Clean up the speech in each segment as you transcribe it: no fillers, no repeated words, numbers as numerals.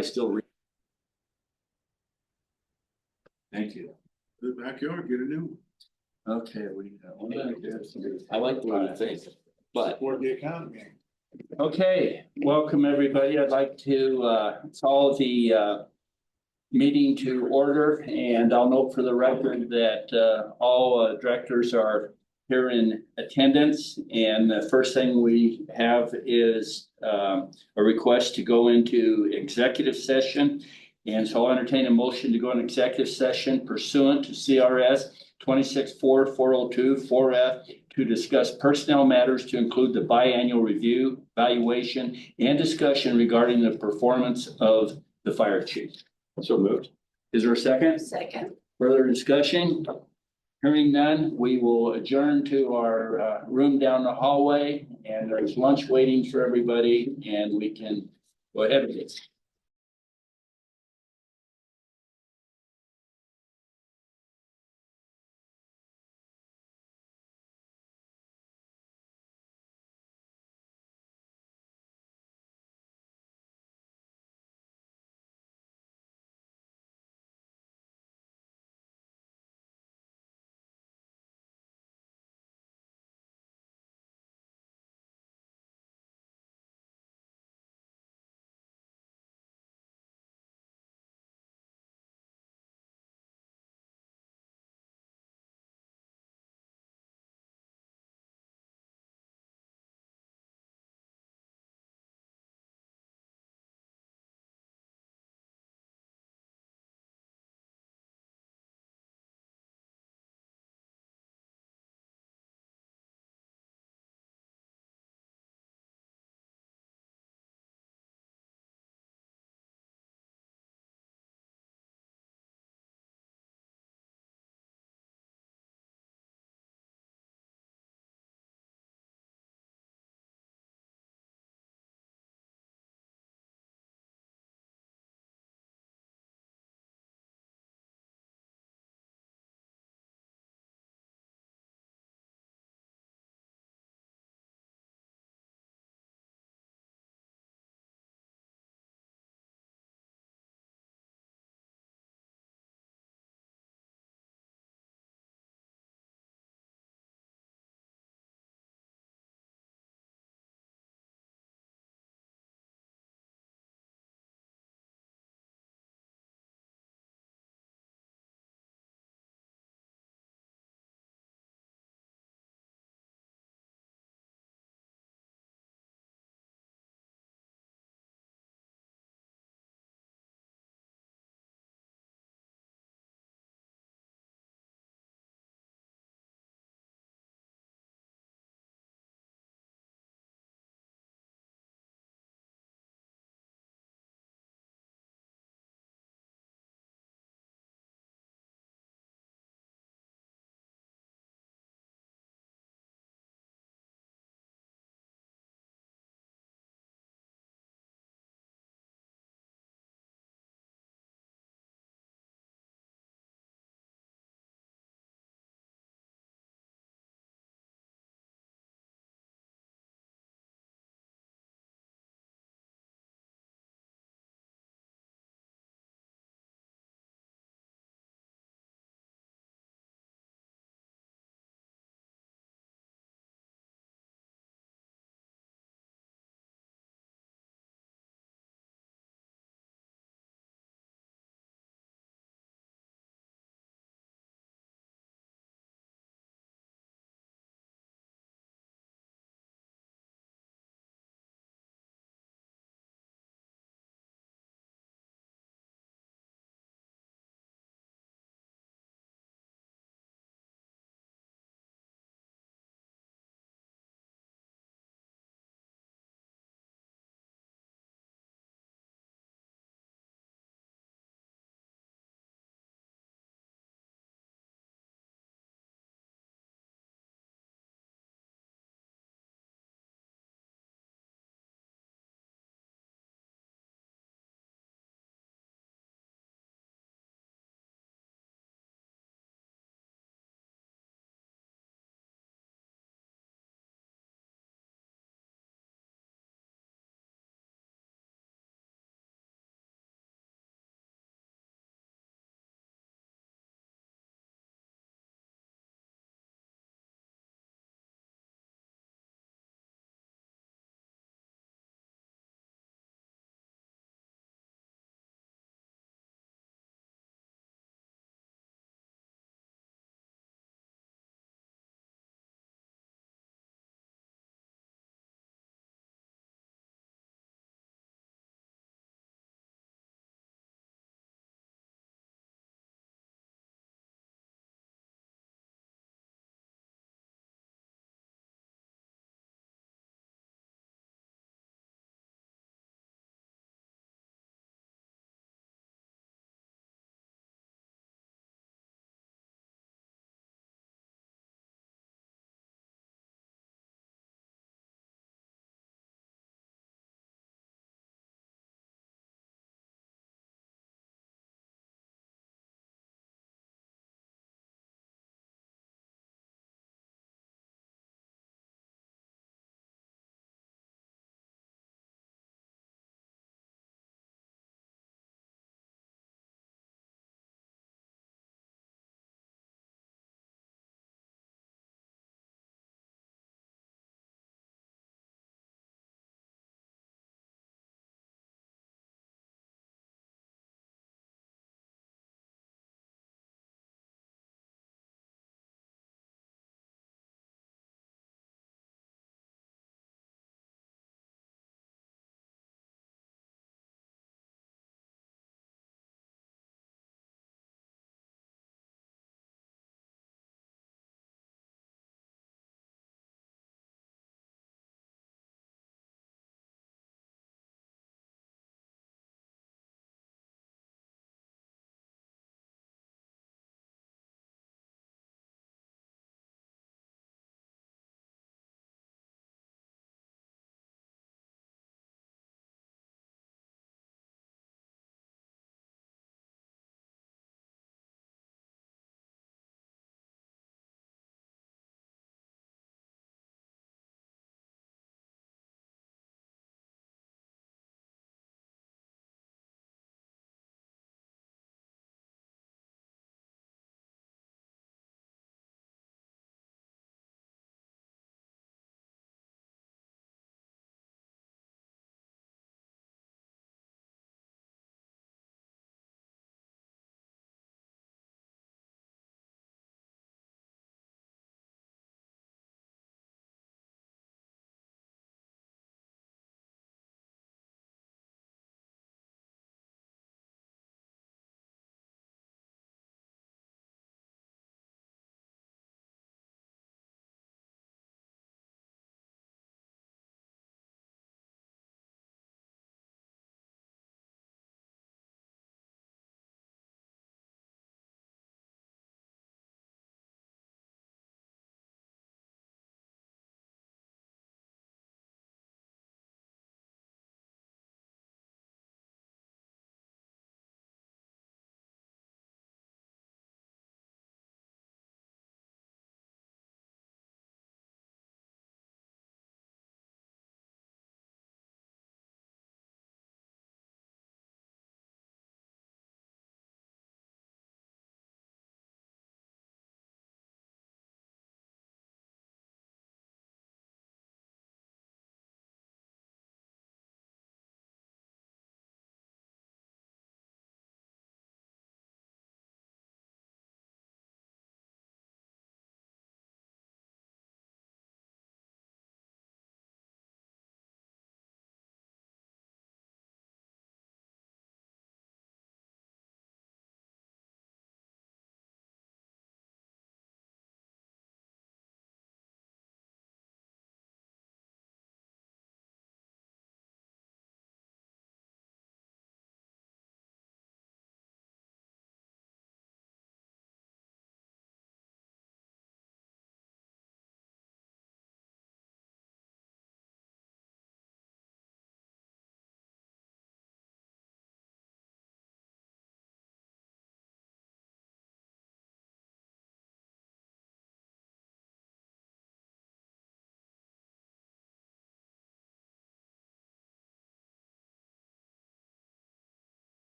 I still read. Thank you. The backyard, get a new one. Okay, I like the way you think, but, Support the economy. okay, welcome everybody. I'd like to call the meeting to order, and I'll note for the record that all directors are here in attendance. And the first thing we have is a request to go into executive session. And so I'll entertain a motion to go into executive session pursuant to CRS 264402 4F to discuss personnel matters to include the biannual review, evaluation, and discussion regarding the performance of the fire chief. So moved. Is there a second? Second. Further discussion? Hearing none, we will adjourn to our room down the hallway, and there's lunch waiting for everybody, and we can go ahead with it.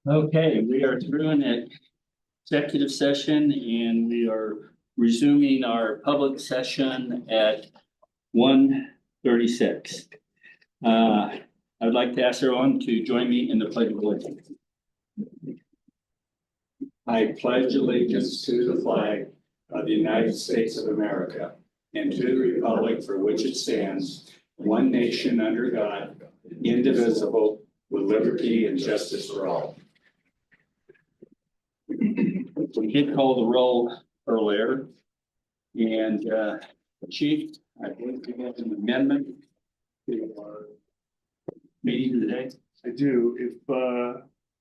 Okay, we are through an executive session and we are resuming our public session at 1:36. I would like to ask everyone to join me in the pledge of allegiance. I pledge allegiance to the flag of the United States of America and to the republic for which it stands, one nation under God, indivisible, with liberty and justice for all. We did call the roll earlier. And Chief, I believe we have an amendment to our meeting today. I do. If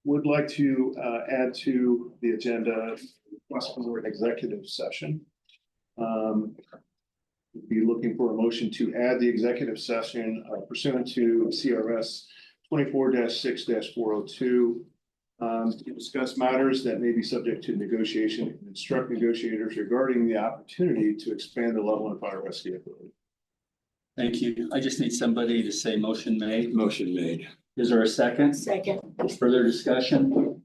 would like to add to the agenda, request for an executive session. Be looking for a motion to add the executive session pursuant to CRS 24-6-402. To discuss matters that may be subject to negotiation and instruct negotiators regarding the opportunity to expand the level of fire rescue ability. Thank you. I just need somebody to say motion made. Motion made. Is there a second? Second. Further discussion?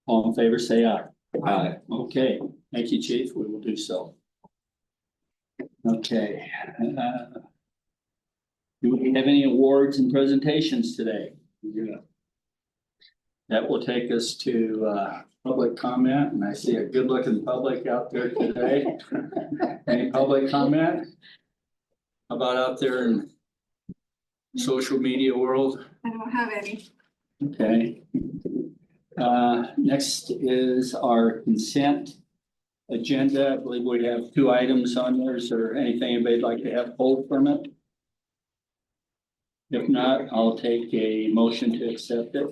All in favor, say aye. Aye. Okay, thank you, Chief. We will do so. Okay. Do we have any awards and presentations today? Yeah. That will take us to public comment, and I see a good looking public out there today. Any public comment? How about out there in social media world? I don't have any. Okay. Next is our consent agenda. I believe we have 2 items on there. Is there anything anybody'd like to have pulled from it? If not, I'll take a motion to accept it.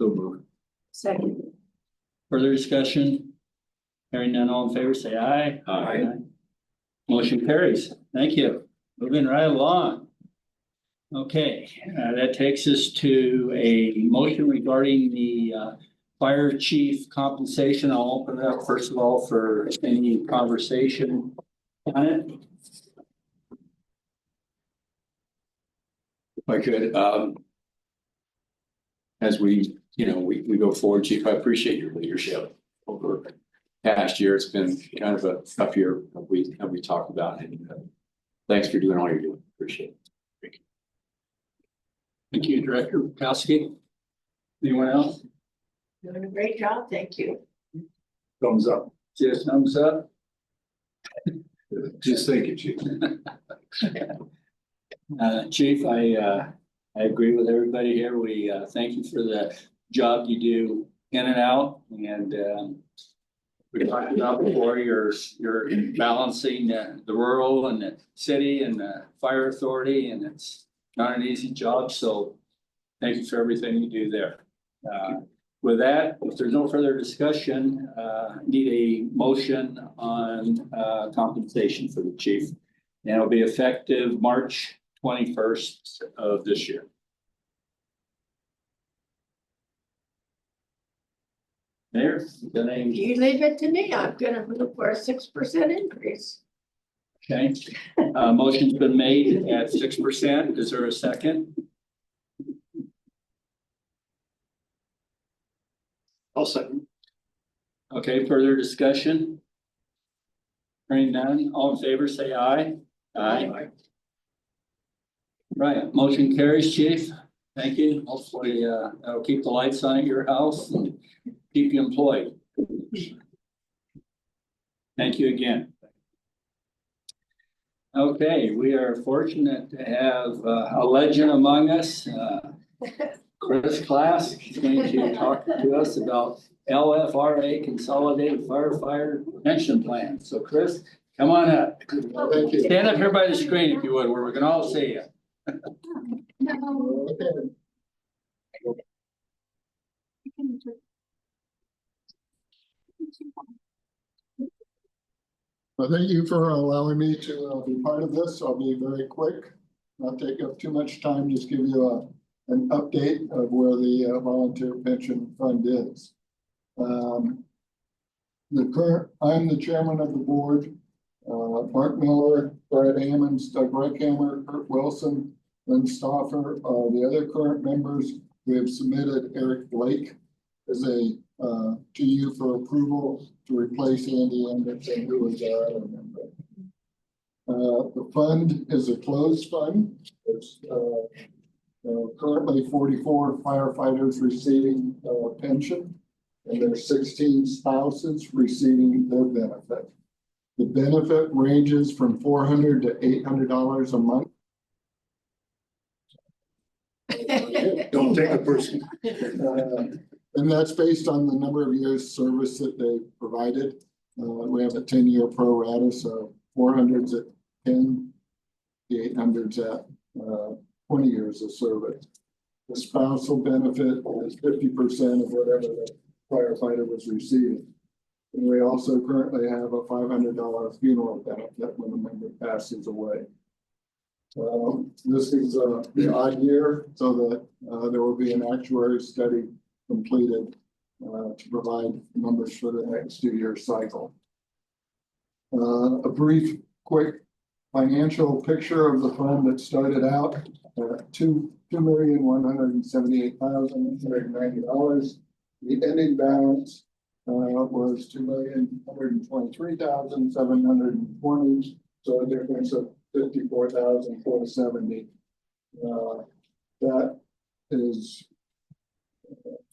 So moved. Second. Further discussion? Hearing none, all in favor, say aye. Aye. Motion carries. Thank you. Moving right along. Okay, that takes us to a motion regarding the fire chief compensation. I'll open it up first of all for any conversation on it. If I could, as we go forward, Chief, I appreciate your leadership over past year. It's been kind of a tough year we talked about, and thanks for doing all you're doing. Appreciate it. Thank you, Director Kowski. Anyone else? Doing a great job, thank you. Thumbs up. Just thumbs up. Just thank you, Chief. Chief, I agree with everybody here. We thank you for the job you do in and out, and we talked about before you're balancing the rural and the city and the fire authority, and it's not an easy job. So thank you for everything you do there. With that, if there's no further discussion, need a motion on compensation for the chief, and it'll be effective March 21st of this year. Mayor, If you leave it to me, I'm gonna move for a 6% increase. okay. Motion's been made at 6%. Is there a second? I'll second. Okay, further discussion? Hearing none, all in favor, say aye. Aye. Right, motion carries, chief. Thank you. Hopefully, that'll keep the lights on at your house and keep you employed. Thank you again. Okay, we are fortunate to have a legend among us. Chris Class is going to talk to us about LFRA Consolidated Firefighter Pension Plan. So Chris, come on up. Thank you. Stand up here by the screen if you would, where we can all see you. Well, thank you for allowing me to be part of this. I'll be very quick, not take up too much time, just give you an update of where the volunteer pension fund is. I'm the chairman of the board. Mark Miller, Brad Ammons, Doug Reckhammer, Kurt Wilson, Lynn Stauffer, the other current members we have submitted Eric Blake as a, to you for approval to replace Andy Anderson, who is our other member. The fund is a closed fund. It's, currently 44 firefighters receiving pension, and there's 16 spouses receiving their benefit. The benefit ranges from $400 to $800 a month. Don't take it personally. And that's based on the number of years service that they provided. We have a 10-year pro rata, so 400's at 10, the 800's at 20 years of service. The spousal benefit is 50% of whatever the firefighter was receiving. And we also currently have a $500 funeral benefit when a member passes away. This is the odd year, so that there will be an actuary study completed to provide numbers for the next 2-year cycle. A brief, quick financial picture of the fund that started out at $2,178,890. The ending balance was $2,123,720. So a difference of $54,470. That is,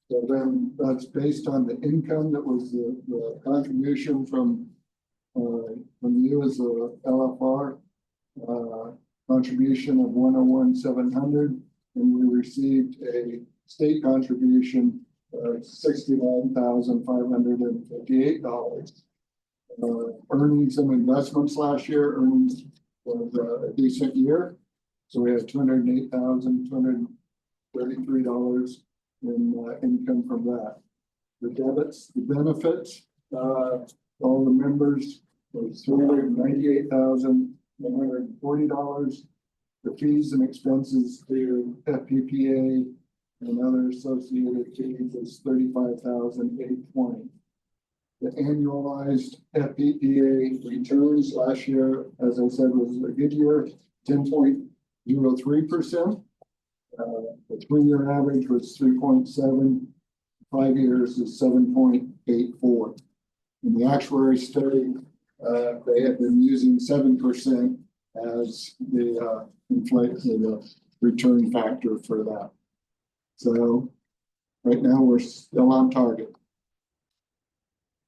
so then that's based on the income that was the contribution from you as the LFR contribution of 101,700, and we received a state contribution of $69,558. Earnings and investments last year, earnings was a decent year. So we had $208,233 in income from that. The debits, the benefits, all the members was $398,140. The fees and expenses to FPPA and other associated fees is $35,820. The annualized FPPA returns last year, as I said, was a good year, 10.03%. The 3-year average was 3.7. 5 years is 7.84. In the actuary study, they have been using 7% as the inflation return factor for that. So right now we're still on target.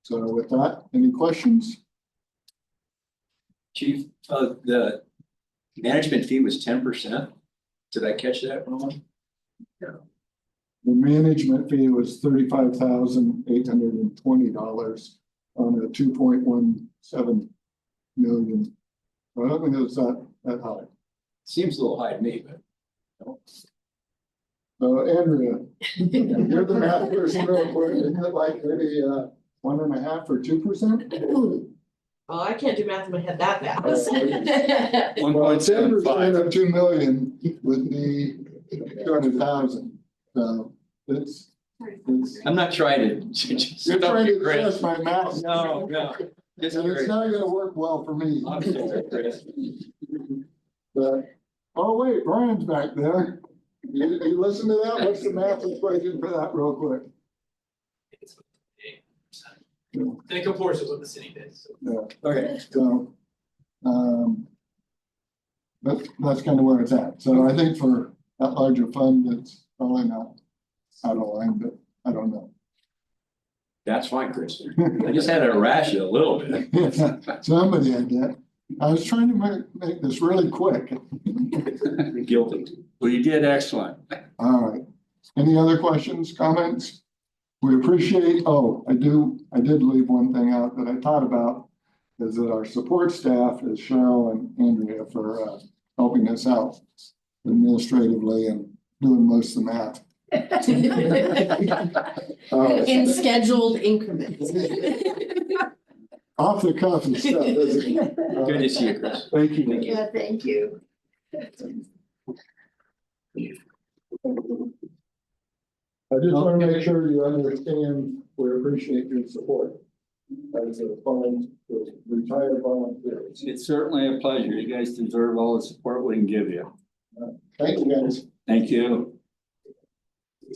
So with that, any questions? Chief, the management fee was 10%. Did I catch that wrong? The management fee was $35,820 on a 2.17 million. I don't think it was that high. Seems a little high to me, but. Andrea, you're the math person real quick. Isn't it like maybe 1.5 or 2%? Oh, I can't do math in my head that fast. 10% of 2 million would be 200,000. So it's. I'm not trying to. You're trying to test my math. No. It's not going to work well for me. I'm sorry, Chris. But, oh wait, Brian's back there. You listen to that? What's the math equation for that real quick? Then it comports with what the city did. So. Yeah. Okay. So, that's kind of where it's at. So I think for that larger fund, it's probably not out of line, but I don't know. That's fine, Chris. I just had to harass you a little bit. Somebody had that. I was trying to make this really quick. Guilty. Well, you did excellent. All right. Any other questions, comments? We appreciate, I did leave one thing out that I thought about, is that our support staff is Cheryl and Andrea for helping us out administratively and doing most of the math. In scheduled increments. Off the cuff and stuff, isn't it? Good to see you, Chris. Thank you. Yeah, thank you. I just want to make sure you understand, we appreciate your support as a fund for retired volunteers. It's certainly a pleasure. You guys deserve all the support we can give you. Thank you, guys. Thank you.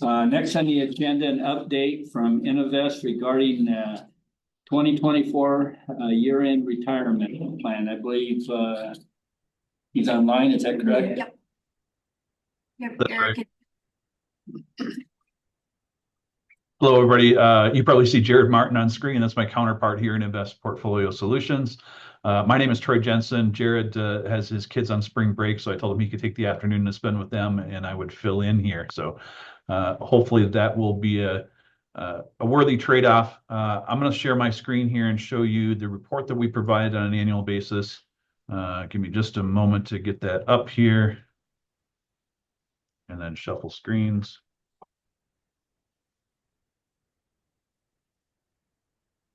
Next on the agenda, an update from Innovest regarding 2024 year-end retirement plan. I believe he's online, is that correct? Yep. Yep, That's Eric. Hello, everybody. You probably see Jared Martin on screen. That's my counterpart here in Invest Portfolio Solutions. My name is Troy Jensen. Jared has his kids on spring break, so I told him he could take the afternoon to spend with them, and I would fill in here. So hopefully that will be a worthy trade-off. I'm going to share my screen here and show you the report that we provide on an annual basis. Give me just a moment to get that up here, and then shuffle screens.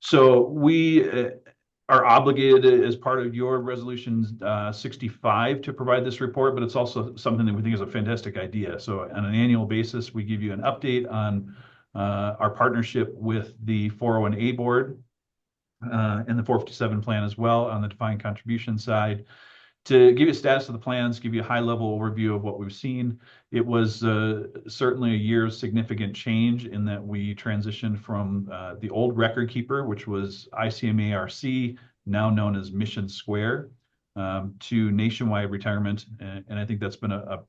So we are obligated as part of your resolution 65 to provide this report, but it's also something that we think is a fantastic idea. So on an annual basis, we give you an update on our partnership with the 401A board and the 457 plan as well on the defined contribution side. To give you a status of the plans, give you a high-level overview of what we've seen. It was certainly a year of significant change in that we transitioned from the old record keeper, which was ICMARC, now known as Mission Square, to nationwide retirement. And I think that's been a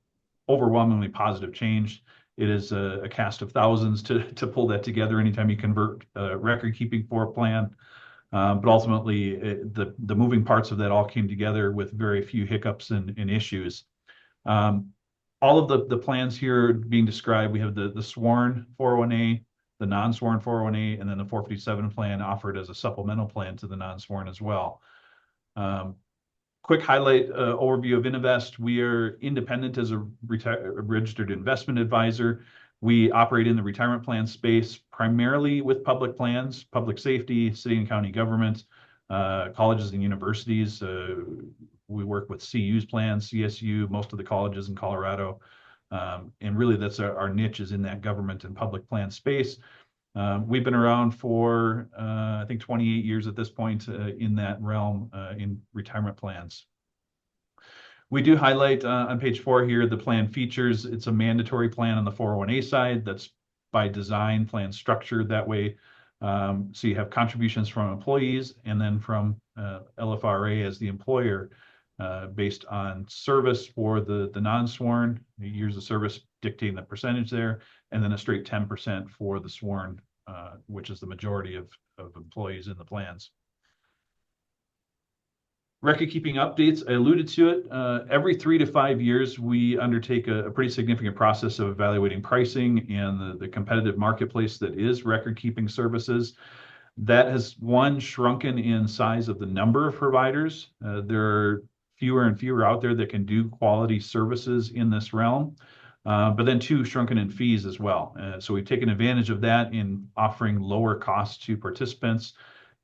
overwhelmingly positive change. It is a cast of thousands to pull that together anytime you convert record keeping for a plan. But ultimately, the moving parts of that all came together with very few hiccups and issues. All of the plans here being described, we have the sworn 401A, the non-sworn 401A, and then the 457 plan offered as a supplemental plan to the non-sworn as well. Quick highlight overview of Innovest. We are independent as a registered investment advisor. We operate in the retirement plan space primarily with public plans, public safety, city and county government, colleges and universities. We work with CU's plans, CSU, most of the colleges in Colorado. And really that's our niche is in that government and public plan space. We've been around for, I think, 28 years at this point in that realm in retirement plans. We do highlight on page 4 here the plan features. It's a mandatory plan on the 401A side. That's by design, plan structured that way. So you have contributions from employees and then from LFRA as the employer based on service for the non-sworn, years of service dictating the percentage there, and then a straight 10% for the sworn, which is the majority of employees in the plans. Record keeping updates, I alluded to it. Every 3 to 5 years, we undertake a pretty significant process of evaluating pricing and the competitive marketplace that is record keeping services. That has, one, shrunken in size of the number of providers. There are fewer and fewer out there that can do quality services in this realm. But then 2, shrunken in fees as well. So we've taken advantage of that in offering lower costs to participants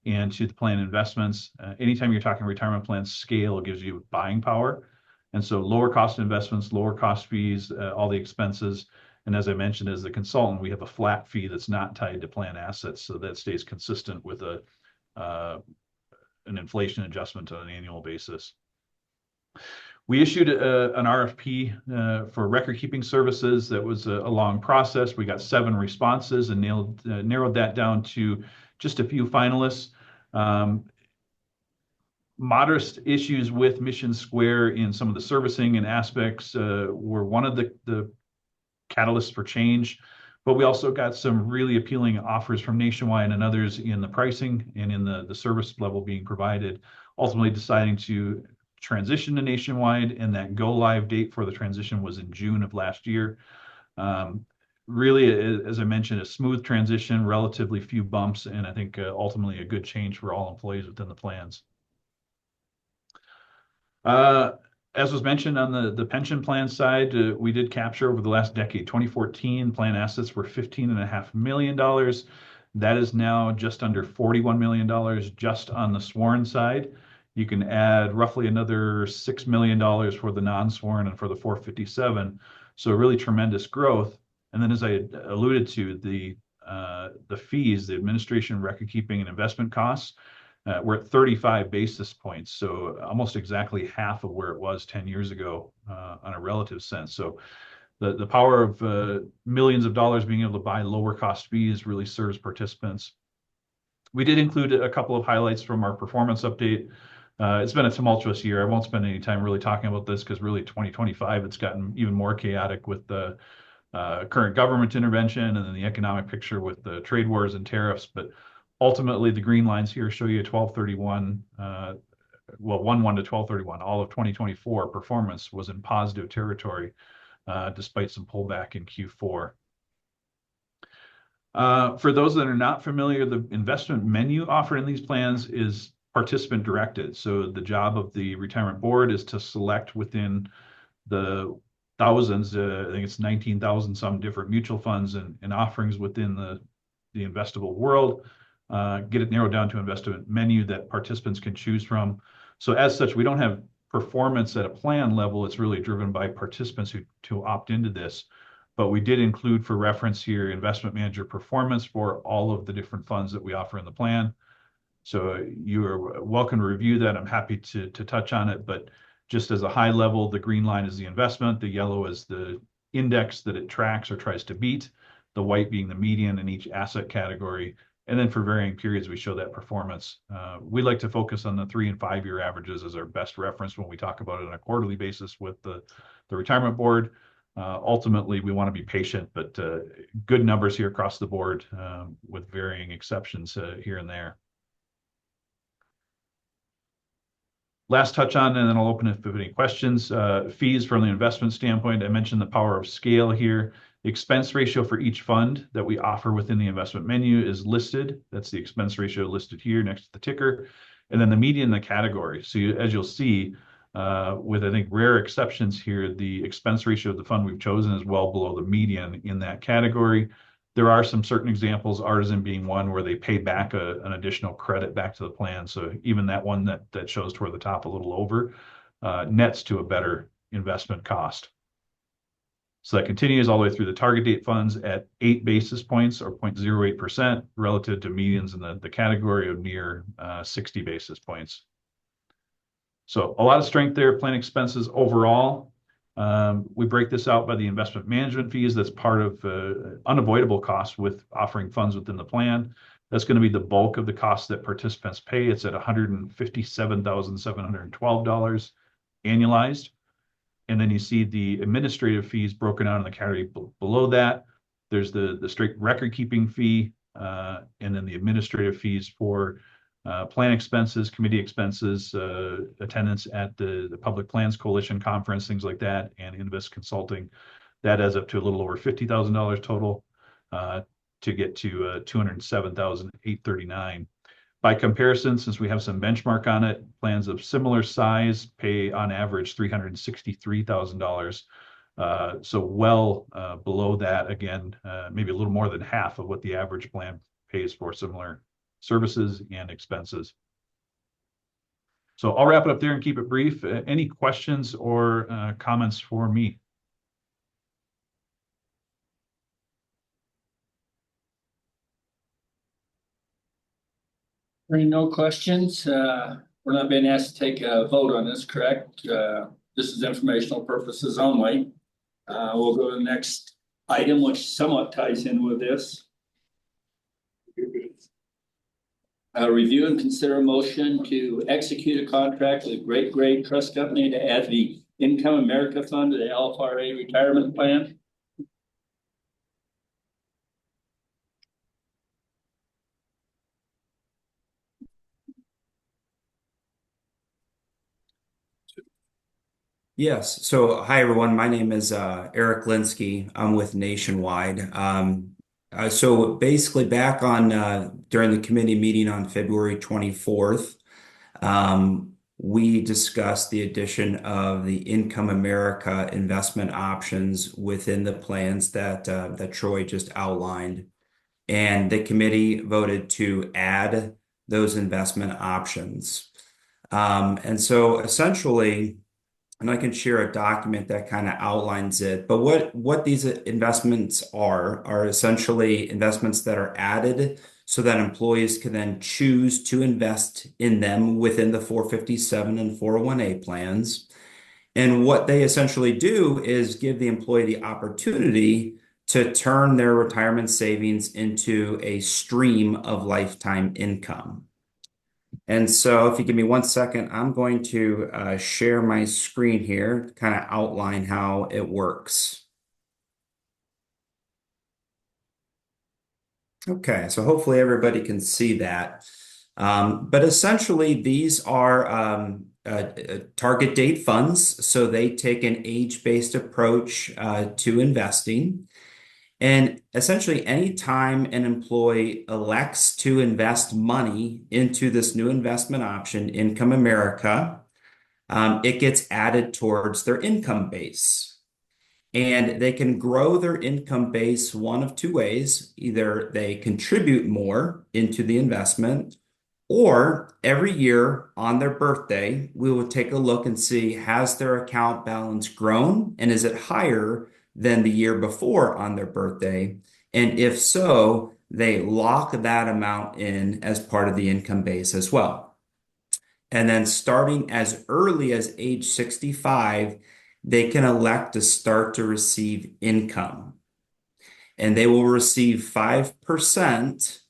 and to the plan investments. Anytime you're talking retirement plans, scale gives you buying power. And so lower cost investments, lower cost fees, all the expenses. And as I mentioned, as the consultant, we have a flat fee that's not tied to plan assets. So that stays consistent with an inflation adjustment on an annual basis. We issued an RFP for record keeping services. That was a long process. We got 7 responses and narrowed that down to just a few finalists. Modest issues with Mission Square in some of the servicing and aspects were one of the catalysts for change, but we also got some really appealing offers from Nationwide and others in the pricing and in the service level being provided, ultimately deciding to transition to Nationwide, and that go live date for the transition was in June of last year. Really, as I mentioned, a smooth transition, relatively few bumps, and I think ultimately a good change for all employees within the plans. As was mentioned on the pension plan side, we did capture over the last decade, 2014, plan assets were $15.5 million. That is now just under $41 million just on the sworn side. You can add roughly another $6 million for the non-sworn and for the 457. So really tremendous growth. And then as I alluded to, the fees, the administration, record keeping, and investment costs, we're at 35 basis points. So almost exactly half of where it was 10 years ago on a relative sense. So the power of millions of dollars being able to buy lower cost fees really serves participants. We did include a couple of highlights from our performance update. It's been a tumultuous year. I won't spend any time really talking about this because really 2025, it's gotten even more chaotic with the current government intervention and then the economic picture with the trade wars and tariffs. But ultimately, the green lines here show you 12/31, well, 1/1 to 12/31, all of 2024 performance was in positive territory, despite some pullback in Q4. For those that are not familiar, the investment menu offered in these plans is participant directed. So the job of the retirement board is to select within the thousands, I think it's 19,000 some different mutual funds and offerings within the investable world, get it narrowed down to investment menu that participants can choose from. So as such, we don't have performance at a plan level. It's really driven by participants who opt into this. But we did include for reference here investment manager performance for all of the different funds that we offer in the plan. So you are welcome to review that. I'm happy to touch on it, but just as a high level, the green line is the investment, the yellow is the index that it tracks or tries to beat, the white being the median in each asset category. And then for varying periods, we show that performance. We like to focus on the 3 and 5 year averages as our best reference when we talk about it on a quarterly basis with the retirement board. Ultimately, we want to be patient, but good numbers here across the board with varying exceptions here and there. Last touch on, and then I'll open it if you have any questions. Fees from the investment standpoint, I mentioned the power of scale here. The expense ratio for each fund that we offer within the investment menu is listed. That's the expense ratio listed here next to the ticker. And then the median in the category. So as you'll see, with I think rare exceptions here, the expense ratio of the fund we've chosen is well below the median in that category. There are some certain examples, Artisan being one, where they pay back an additional credit back to the plan. So even that one that shows toward the top a little over nets to a better investment cost. So that continues all the way through the target date funds at 8 basis points or 0.08% relative to medians in the category of near 60 basis points. So a lot of strength there. Plan expenses overall. We break this out by the investment management fees. That's part of unavoidable costs with offering funds within the plan. That's going to be the bulk of the costs that participants pay. It's at $157,712 annualized. And then you see the administrative fees broken out in the category below that. There's the straight record keeping fee, and then the administrative fees for plan expenses, committee expenses, attendance at the Public Plans Coalition conference, things like that, and Invest Consulting. That adds up to a little over $50,000 total to get to $207,839. By comparison, since we have some benchmark on it, plans of similar size pay on average $363,000. So well below that, again, maybe a little more than half of what the average plan pays for similar services and expenses. So I'll wrap it up there and keep it brief. Any questions or comments for me? No questions. We're not being asked to take a vote on this, correct? This is informational purposes only. We'll go to the next item, which somewhat ties in with this. Review and consider a motion to execute a contract with Great Gray Trust Company to add the Income America Fund to the LFRA retirement plan. Yes. So, hi, everyone. My name is Eric Linsky. I'm with Nationwide. So basically back on during the committee meeting on February 24th, we discussed the addition of the Income America investment options within the plans that Troy just outlined. And the committee voted to add those investment options. And so essentially, and I can share a document that kind of outlines it. But what these investments are essentially investments that are added so that employees can then choose to invest in them within the 457 and 401A plans. And what they essentially do is give the employee the opportunity to turn their retirement savings into a stream of lifetime income. And so if you give me 1 second, I'm going to share my screen here to kind of outline how it works. Okay, so hopefully everybody can see that. But essentially, these are target date funds. So they take an age-based approach to investing. And essentially, anytime an employee elects to invest money into this new investment option, Income America, it gets added towards their income base. And they can grow their income base one of two ways. Either they contribute more into the investment, or every year on their birthday, we will take a look and see, has their account balance grown and is it higher than the year before on their birthday? And if so, they lock that amount in as part of the income base as well. And then starting as early as age 65, they can elect to start to receive income. And they will receive 5%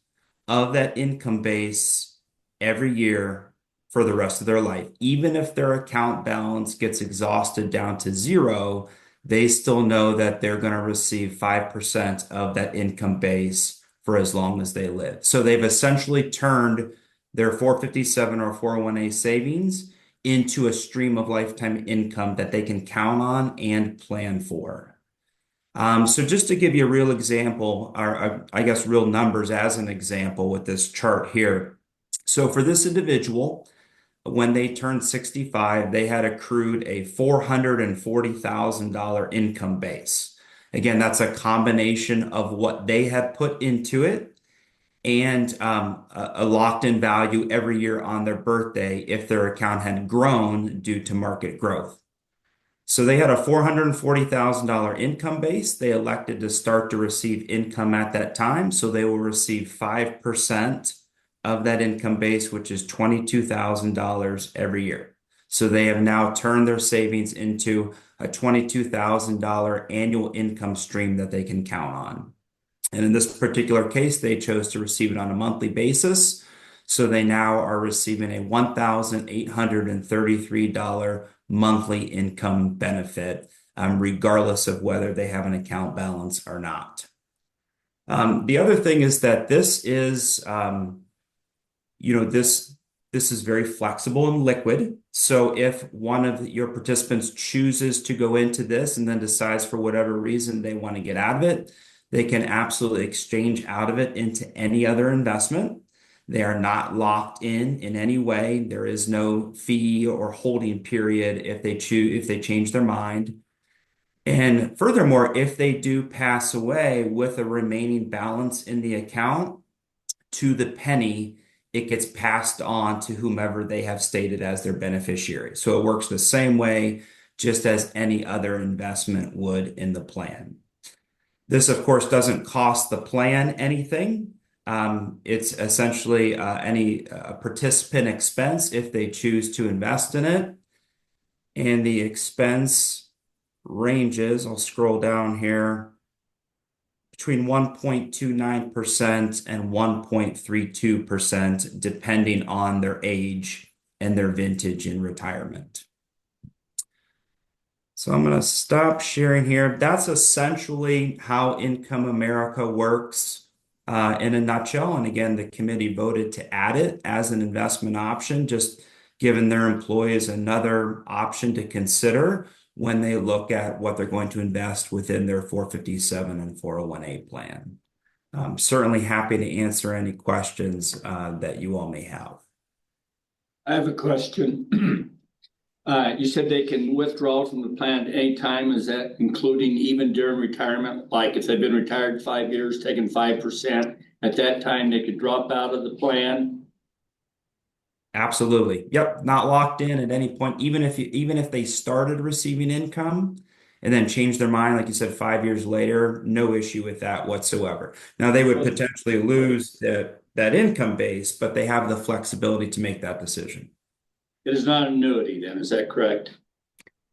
of that income base every year for the rest of their life. Even if their account balance gets exhausted down to zero, they still know that they're going to receive 5% of that income base for as long as they live. So they've essentially turned their 457 or 401A savings into a stream of lifetime income that they can count on and plan for. So just to give you a real example, or I guess real numbers as an example with this chart here. So for this individual, when they turned 65, they had accrued a $440,000 income base. Again, that's a combination of what they had put into it and a locked-in value every year on their birthday if their account had grown due to market growth. So they had a $440,000 income base. They elected to start to receive income at that time. So they will receive 5% of that income base, which is $22,000 every year. So they have now turned their savings into a $22,000 annual income stream that they can count on. And in this particular case, they chose to receive it on a monthly basis. So they now are receiving a $1,833 monthly income benefit, regardless of whether they have an account balance or not. The other thing is that this is, this is very flexible and liquid. So if one of your participants chooses to go into this and then decides for whatever reason they want to get out of it, they can absolutely exchange out of it into any other investment. They are not locked in any way. There is no fee or holding period if they change their mind. And furthermore, if they do pass away with a remaining balance in the account, to the penny, it gets passed on to whomever they have stated as their beneficiary. So it works the same way, just as any other investment would in the plan. This, of course, doesn't cost the plan anything. It's essentially any participant expense if they choose to invest in it. And the expense ranges, I'll scroll down here, between 1.29% and 1.32%, depending on their age and their vintage in retirement. So I'm going to stop sharing here. That's essentially how Income America works in a nutshell. And again, the committee voted to add it as an investment option, just giving their employees another option to consider when they look at what they're going to invest within their 457 and 401A plan. I'm certainly happy to answer any questions that you all may have. I have a question. You said they can withdraw from the plan at any time. Is that including even during retirement? Like if they've been retired 5 years, taking 5%, at that time they could drop out of the plan? Absolutely. Yep. Not locked in at any point. Even if they started receiving income and then changed their mind, like you said, 5 years later, no issue with that whatsoever. Now they would potentially lose that income base, but they have the flexibility to make that decision. It is not an annuity then, is that correct?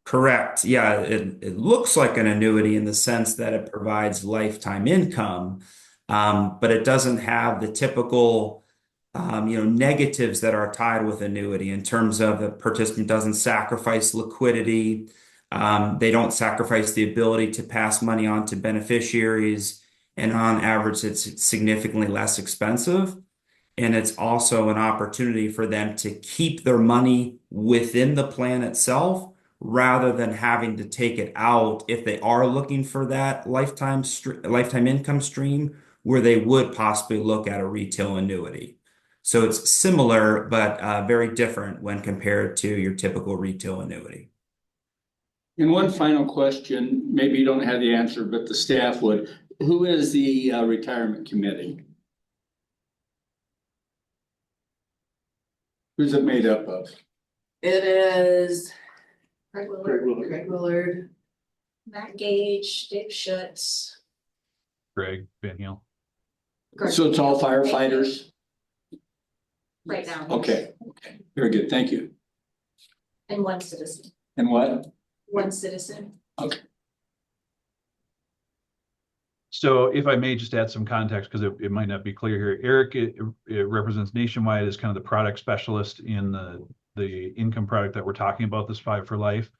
Correct. Yeah, it looks like an annuity in the sense that it provides lifetime income, but it doesn't have the typical, negatives that are tied with annuity in terms of the participant doesn't sacrifice liquidity. They don't sacrifice the ability to pass money on to beneficiaries, and on average, it's significantly less expensive. And it's also an opportunity for them to keep their money within the plan itself rather than having to take it out if they are looking for that lifetime income stream where they would possibly look at a retail annuity. So it's similar, but very different when compared to your typical retail annuity. And one final question, maybe you don't have the answer, but the staff would. Who is the retirement committee? Who's it made up of? It is Craig Craig Willard, Willard. Craig Willard, Matt Gage, Dave Schutz. Greg Van Heel. So it's all firefighters? Right now. Okay, very good, thank you. And one citizen, And what? one citizen. So if I may just add some context, because it might not be clear here. Eric, it represents Nationwide as kind of the product specialist in the income product that we're talking about, this 5 for Life.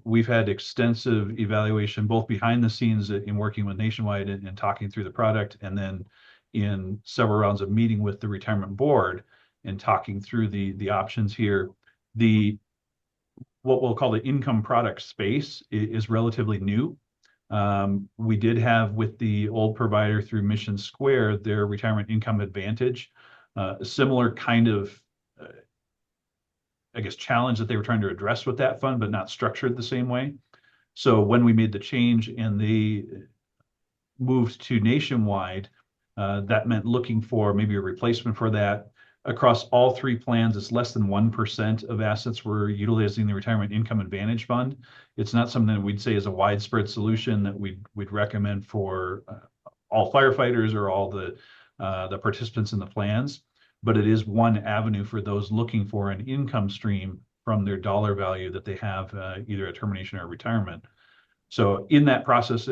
We've had extensive evaluation, both behind the scenes in working with Nationwide and talking through the product, and then in several rounds of meeting with the retirement board and talking through the options here. What we'll call the income product space is relatively new. We did have with the old provider through Mission Square, their retirement income advantage, a similar kind of, I guess, challenge that they were trying to address with that fund, but not structured the same way. So when we made the change and they moved to Nationwide, that meant looking for maybe a replacement for that. Across all 3 plans, it's less than 1% of assets were utilizing the Retirement Income Advantage Fund. It's not something that we'd say is a widespread solution that we'd recommend for all firefighters or all the participants in the plans, but it is one avenue for those looking for an income stream from their dollar value that they have either at termination or retirement. So in that process,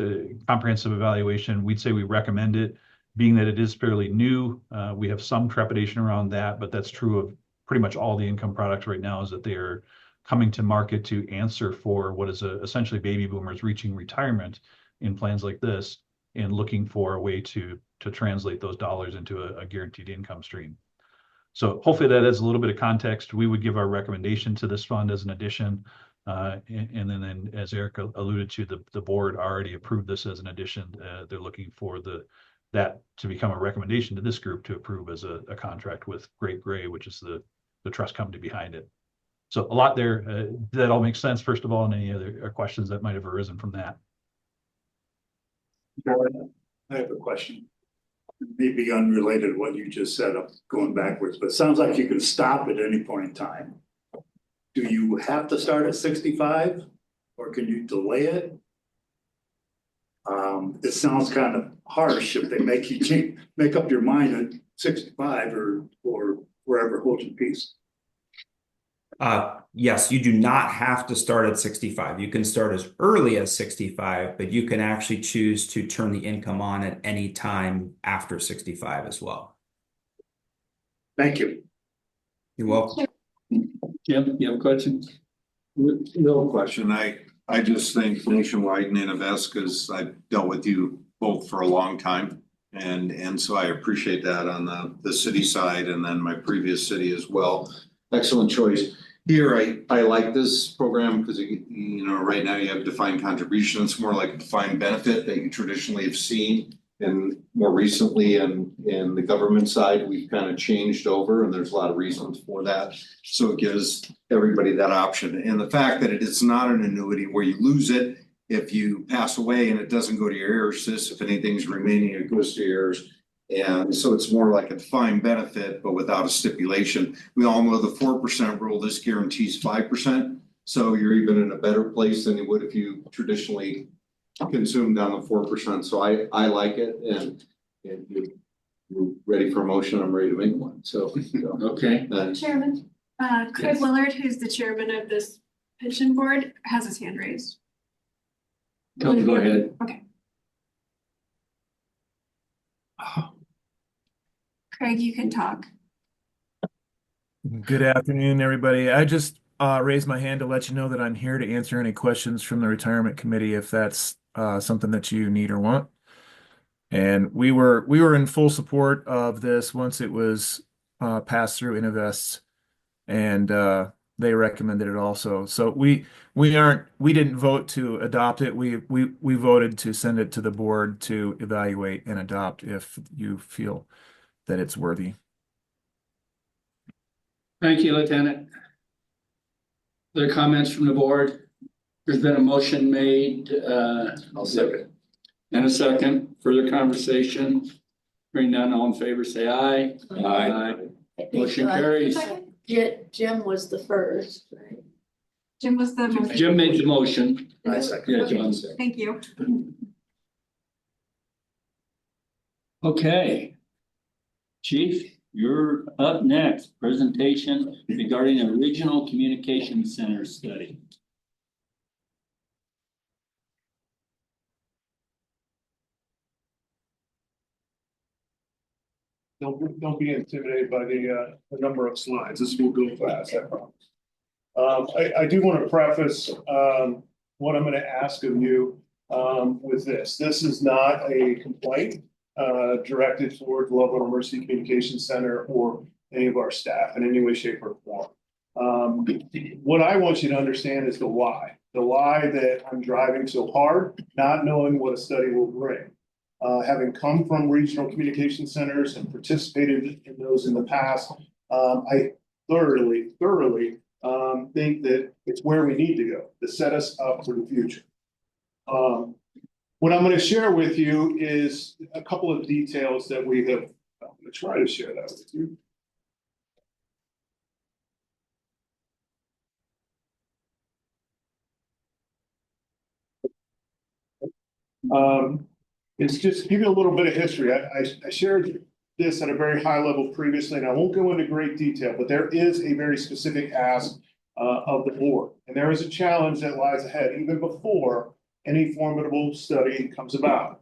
comprehensive evaluation, we'd say we recommend it. Being that it is fairly new, we have some trepidation around that, but that's true of pretty much all the income products right now, is that they are coming to market to answer for what is essentially baby boomers reaching retirement in plans like this and looking for a way to translate those dollars into a guaranteed income stream. So hopefully that adds a little bit of context. We would give our recommendation to this fund as an addition. And then as Eric alluded to, the board already approved this as an addition. They're looking for that to become a recommendation to this group to approve as a contract with Great Gray, which is the trust company behind it. So a lot there. Did that all make sense, first of all, and any other questions that might have arisen from that? I have a question. Maybe unrelated to what you just said, going backwards, but it sounds like you can stop at any point in time. Do you have to start at 65 or can you delay it? It sounds kind of harsh if they make you make up your mind at 65 or wherever holds your peace. Yes, you do not have to start at 65. You can start as early as 65, but you can actually choose to turn the income on at any time after 65 as well. Thank you. You're welcome. Jim, you have a question? No question. I just think Nationwide and Innovesca's, I've dealt with you both for a long time. And so I appreciate that on the city side and then my previous city as well. Excellent choice. Here, I like this program because, right now you have defined contribution. It's more like a defined benefit that you traditionally have seen. And more recently in the government side, we've kind of changed over and there's a lot of reasons for that. So it gives everybody that option. And the fact that it's not an annuity where you lose it if you pass away and it doesn't go to your heirs, if anything's remaining, it goes to your heirs. And so it's more like a defined benefit, but without a stipulation. We all know the 4% rule, this guarantees 5%. So you're even in a better place than you would if you traditionally consumed on the 4%. So I like it, and you're ready for a motion. I'm ready to make one. So Okay. Chairman, Craig Willard, who's the chairman of this pension board has his hand raised. Go ahead. Craig, you can talk. Good afternoon, everybody. I just raised my hand to let you know that I'm here to answer any questions from the retirement committee if that's something that you need or want. And we were in full support of this once it was passed through Innovest, and they recommended it also. So we didn't vote to adopt it. We voted to send it to the board to evaluate and adopt if you feel that it's worthy. Thank you, Lieutenant. Other comments from the board? There's been a motion made, I'll second. and a second. Further conversation? Hearing none, all in favor, say aye. Aye. Motion carries. Jim was the first, right? Jim was the motion. Jim made the motion. I second. Yeah, John. Thank you. Okay. Chief, you're up next. Presentation regarding a regional communication center study. Don't be intimidated by the number of slides. This will go fast, I promise. I do want to preface, what I'm going to ask of you, with this. This is not a complaint, directed toward the Loveland Emergency Communications Center or any of our staff in any way, shape, or form. What I want you to understand is the why that I'm driving so hard, not knowing what a study will bring. Having come from regional communication centers and participated in those in the past, I thoroughly think that it's where we need to go to set us up for the future. What I'm going to share with you is a couple of details that we have. I'm going to try to share that with you. It's just give you a little bit of history. I shared this at a very high level previously, and I won't go into great detail, but there is a very specific ask of the board. And there is a challenge that lies ahead even before any formidable study comes about.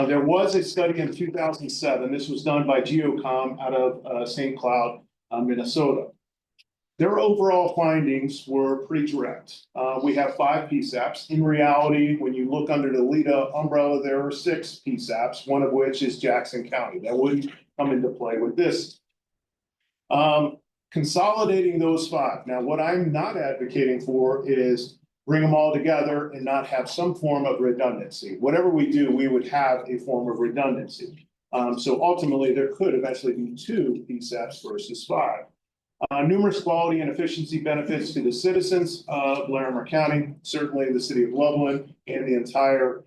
There was a study in 2007. This was done by Geocom out of St. Cloud, Minnesota. Their overall findings were pretty direct. We have 5 PSAPs. In reality, when you look under the LEDA umbrella, there are 6 PSAPs, one of which is Jackson County. That wouldn't come into play with this. Consolidating those 5. Now, what I'm not advocating for is bring them all together and not have some form of redundancy. Whatever we do, we would have a form of redundancy. So ultimately, there could eventually be 2 PSAPs versus 5. Numerous quality and efficiency benefits to the citizens of Larimer County, certainly the city of Loveland and the entire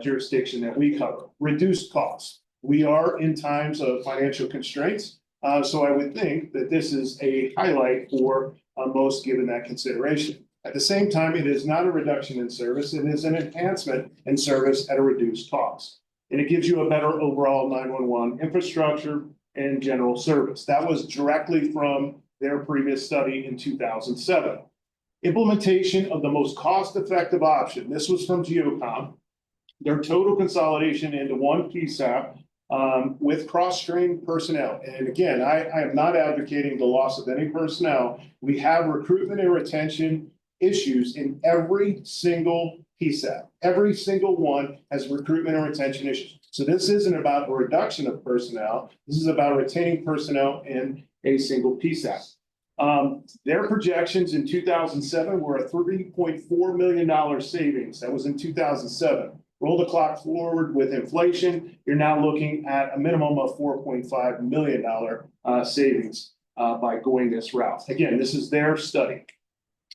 jurisdiction that we cover. Reduced costs. We are in times of financial constraints, so I would think that this is a highlight for most given that consideration. At the same time, it is not a reduction in service. It is an enhancement in service at a reduced cost. And it gives you a better overall 911 infrastructure and general service. That was directly from their previous study in 2007. Implementation of the most cost-effective option. This was from Geocom. Their total consolidation into one PSAP with cross-trained personnel. And again, I am not advocating the loss of any personnel. We have recruitment and retention issues in every single PSAP. Every single one has recruitment and retention issues. So this isn't about a reduction of personnel. This is about retaining personnel in a single PSAP. Their projections in 2007 were a $3.4 million savings. That was in 2007. Roll the clock forward with inflation, you're now looking at a minimum of $4.5 million savings by going this route. Again, this is their study.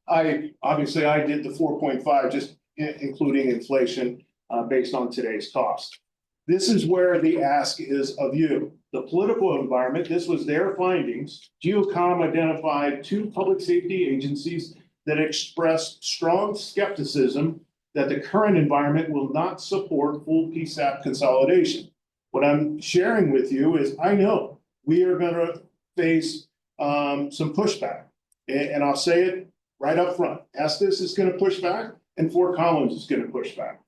I did the 4.5 just including inflation based on today's cost. This is where the ask is of you. The political environment, this was their findings. Geocom identified 2 public safety agencies that expressed strong skepticism that the current environment will not support full PSAP consolidation. What I'm sharing with you is I know we are going to face some pushback. And I'll say it right up front. Estes is gonna push back and Fort Collins is gonna push back.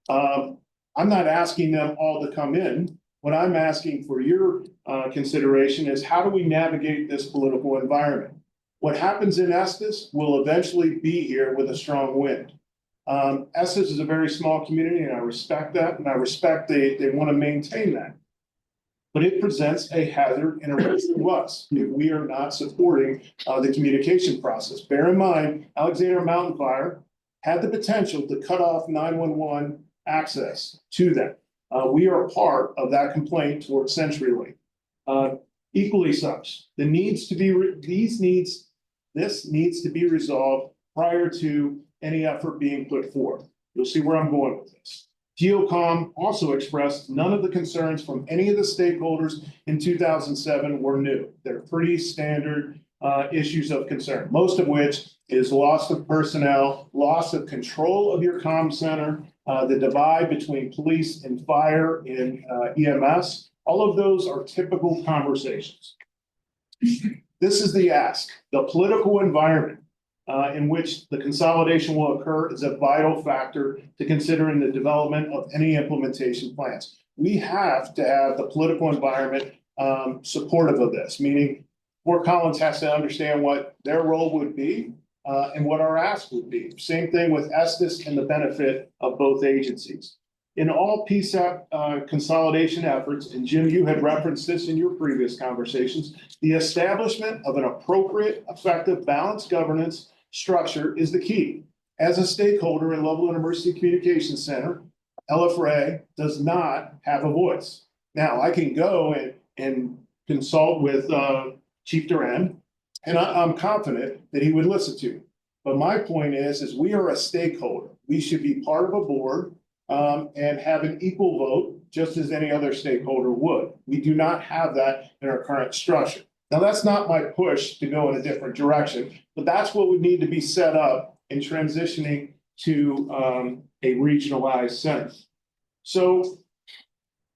I'm not asking them all to come in. What I'm asking for your consideration is how do we navigate this political environment? What happens in Estes will eventually be here with a strong wind. Estes is a very small community and I respect that, and I respect they want to maintain that. But it presents a hazard and a risk to us if we are not supporting the communication process. Bear in mind, Alexander Mountain Fire had the potential to cut off 911 access to them. We are a part of that complaint towards CenturyLink. Equally such, this needs to be resolved prior to any effort being put forth. You'll see where I'm going with this. GeoCom also expressed none of the concerns from any of the stakeholders in 2007 were new. They're pretty standard issues of concern, most of which is loss of personnel, loss of control of your comm center, the divide between police and fire and EMS. All of those are typical conversations. This is the ask. The political environment in which the consolidation will occur is a vital factor to consider in the development of any implementation plans. We have to have the political environment supportive of this, meaning Fort Collins has to understand what their role would be and what our ask would be. Same thing with Estes and the benefit of both agencies. In all PSAP consolidation efforts, and Jim, you had referenced this in your previous conversations, the establishment of an appropriate, effective, balanced governance structure is the key. As a stakeholder in Loveland Emergency Communications Center, LFRA does not have a voice. Now, I can go and consult with Chief Duran, and I'm confident that he would listen to me. But my point is we are a stakeholder. We should be part of a board and have an equal vote, just as any other stakeholder would. We do not have that in our current structure. Now, that's not my push to go in a different direction, but that's what would need to be set up in transitioning to a regionalized center. So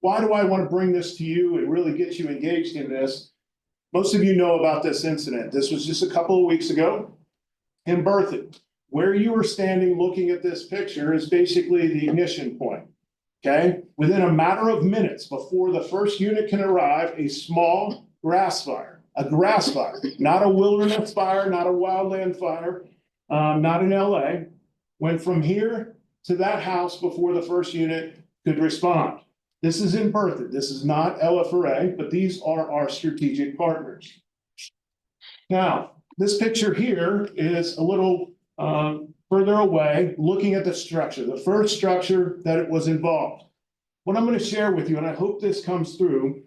why do I want to bring this to you and really get you engaged in this? Most of you know about this incident. This was just a couple of weeks ago in Berthoud. Where you are standing looking at this picture is basically the ignition point, okay? Within a matter of minutes before the first unit can arrive, a small grass fire, not a wilderness fire, not a wildland fire, not in LA, went from here to that house before the first unit could respond. This is in Berthoud. This is not LFRA, but these are our strategic partners. Now, this picture here is a little further away, looking at the structure, the first structure that it was involved. What I'm going to share with you, and I hope this comes through,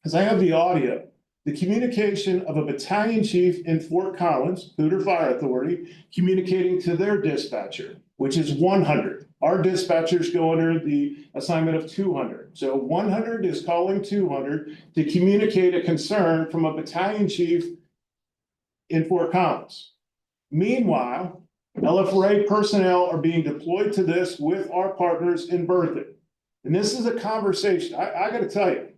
is I have the audio, the communication of a battalion chief in Fort Collins, Hooter Fire Authority, communicating to their dispatcher, which is 100. Our dispatchers go under the assignment of 200. So 100 is calling 200 to communicate a concern from a battalion chief in Fort Collins. Meanwhile, LFRA personnel are being deployed to this with our partners in Berthoud. And this is a conversation, I got to tell you,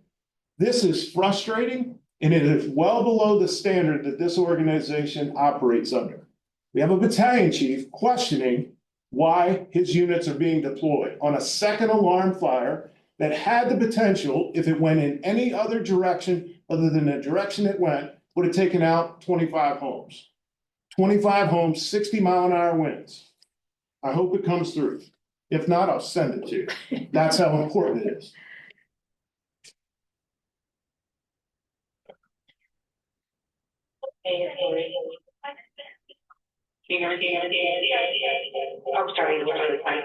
this is frustrating and it is well below the standard that this organization operates under. We have a battalion chief questioning why his units are being deployed on a second alarm fire that had the potential, if it went in any other direction other than the direction it went, would have taken out 25 homes. 25 homes, 60-mile-an-hour winds. I hope it comes through. If not, I'll send it to you. That's how important it is. Oh, sorry, it was really fine.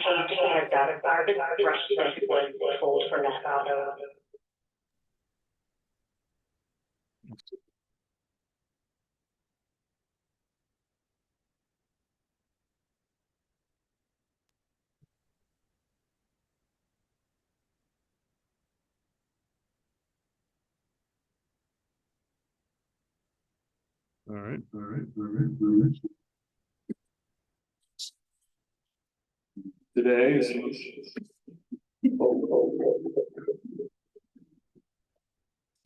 So just a heads up, our brush list was pulled for that auto. All right. Today is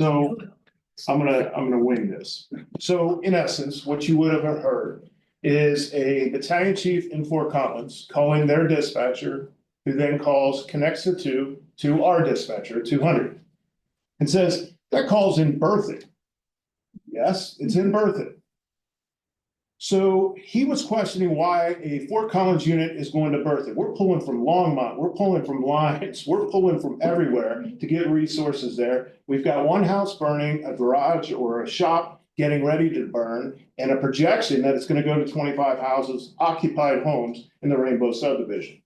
so I'm gonna wing this. So in essence, what you would have heard is a battalion chief in Fort Collins calling their dispatcher, who then connects it to our dispatcher, 200, and says, that call's in Berthoud. Yes, it's in Berthoud. So he was questioning why a Fort Collins unit is going to Berthoud. We're pulling from Longmont, we're pulling from Lyons, we're pulling from everywhere to get resources there. We've got one house burning, a garage or a shop getting ready to burn, and a projection that it's going to go to 25 houses, occupied homes in the Rainbow subdivision.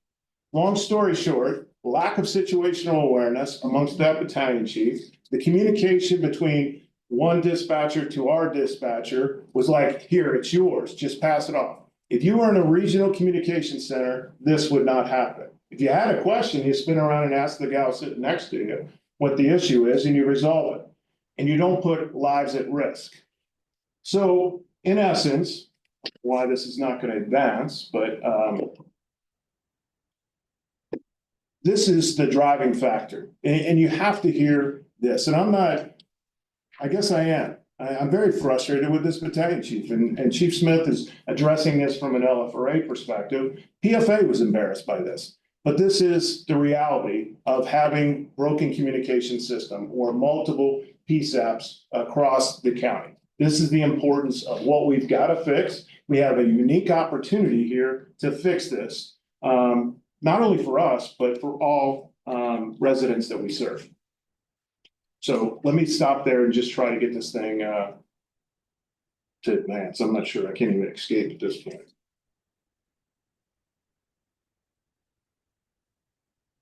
Long story short, lack of situational awareness amongst that battalion chief, the communication between one dispatcher to our dispatcher was like, here, it's yours, just pass it off. If you were in a regional communication center, this would not happen. If you had a question, you spin around and ask the gal sitting next to you what the issue is, and you resolve it. And you don't put lives at risk. So in essence, why this is not going to advance, but this is the driving factor. And you have to hear this. And I guess I am. I'm very frustrated with this battalion chief, and Chief Smith is addressing this from an LFRA perspective. PFA was embarrassed by this, but this is the reality of having broken communication system or multiple PSAPs across the county. This is the importance of what we've got to fix. We have a unique opportunity here to fix this, not only for us, but for all residents that we serve. So let me stop there and just try to get this thing to advance. I'm not sure. I can't even escape at this point.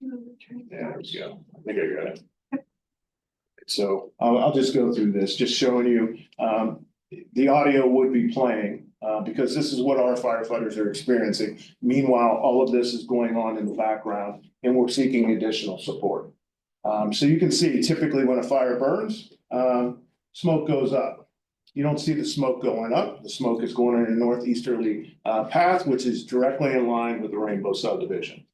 There we go. I think I got it. So I'll just go through this, just showing you the audio would be playing because this is what our firefighters are experiencing. Meanwhile, all of this is going on in the background and we're seeking additional support. So you can see typically when a fire burns, smoke goes up. You don't see the smoke going up. The smoke is going in a northeasterly path, which is directly in line with the Rainbow subdivision.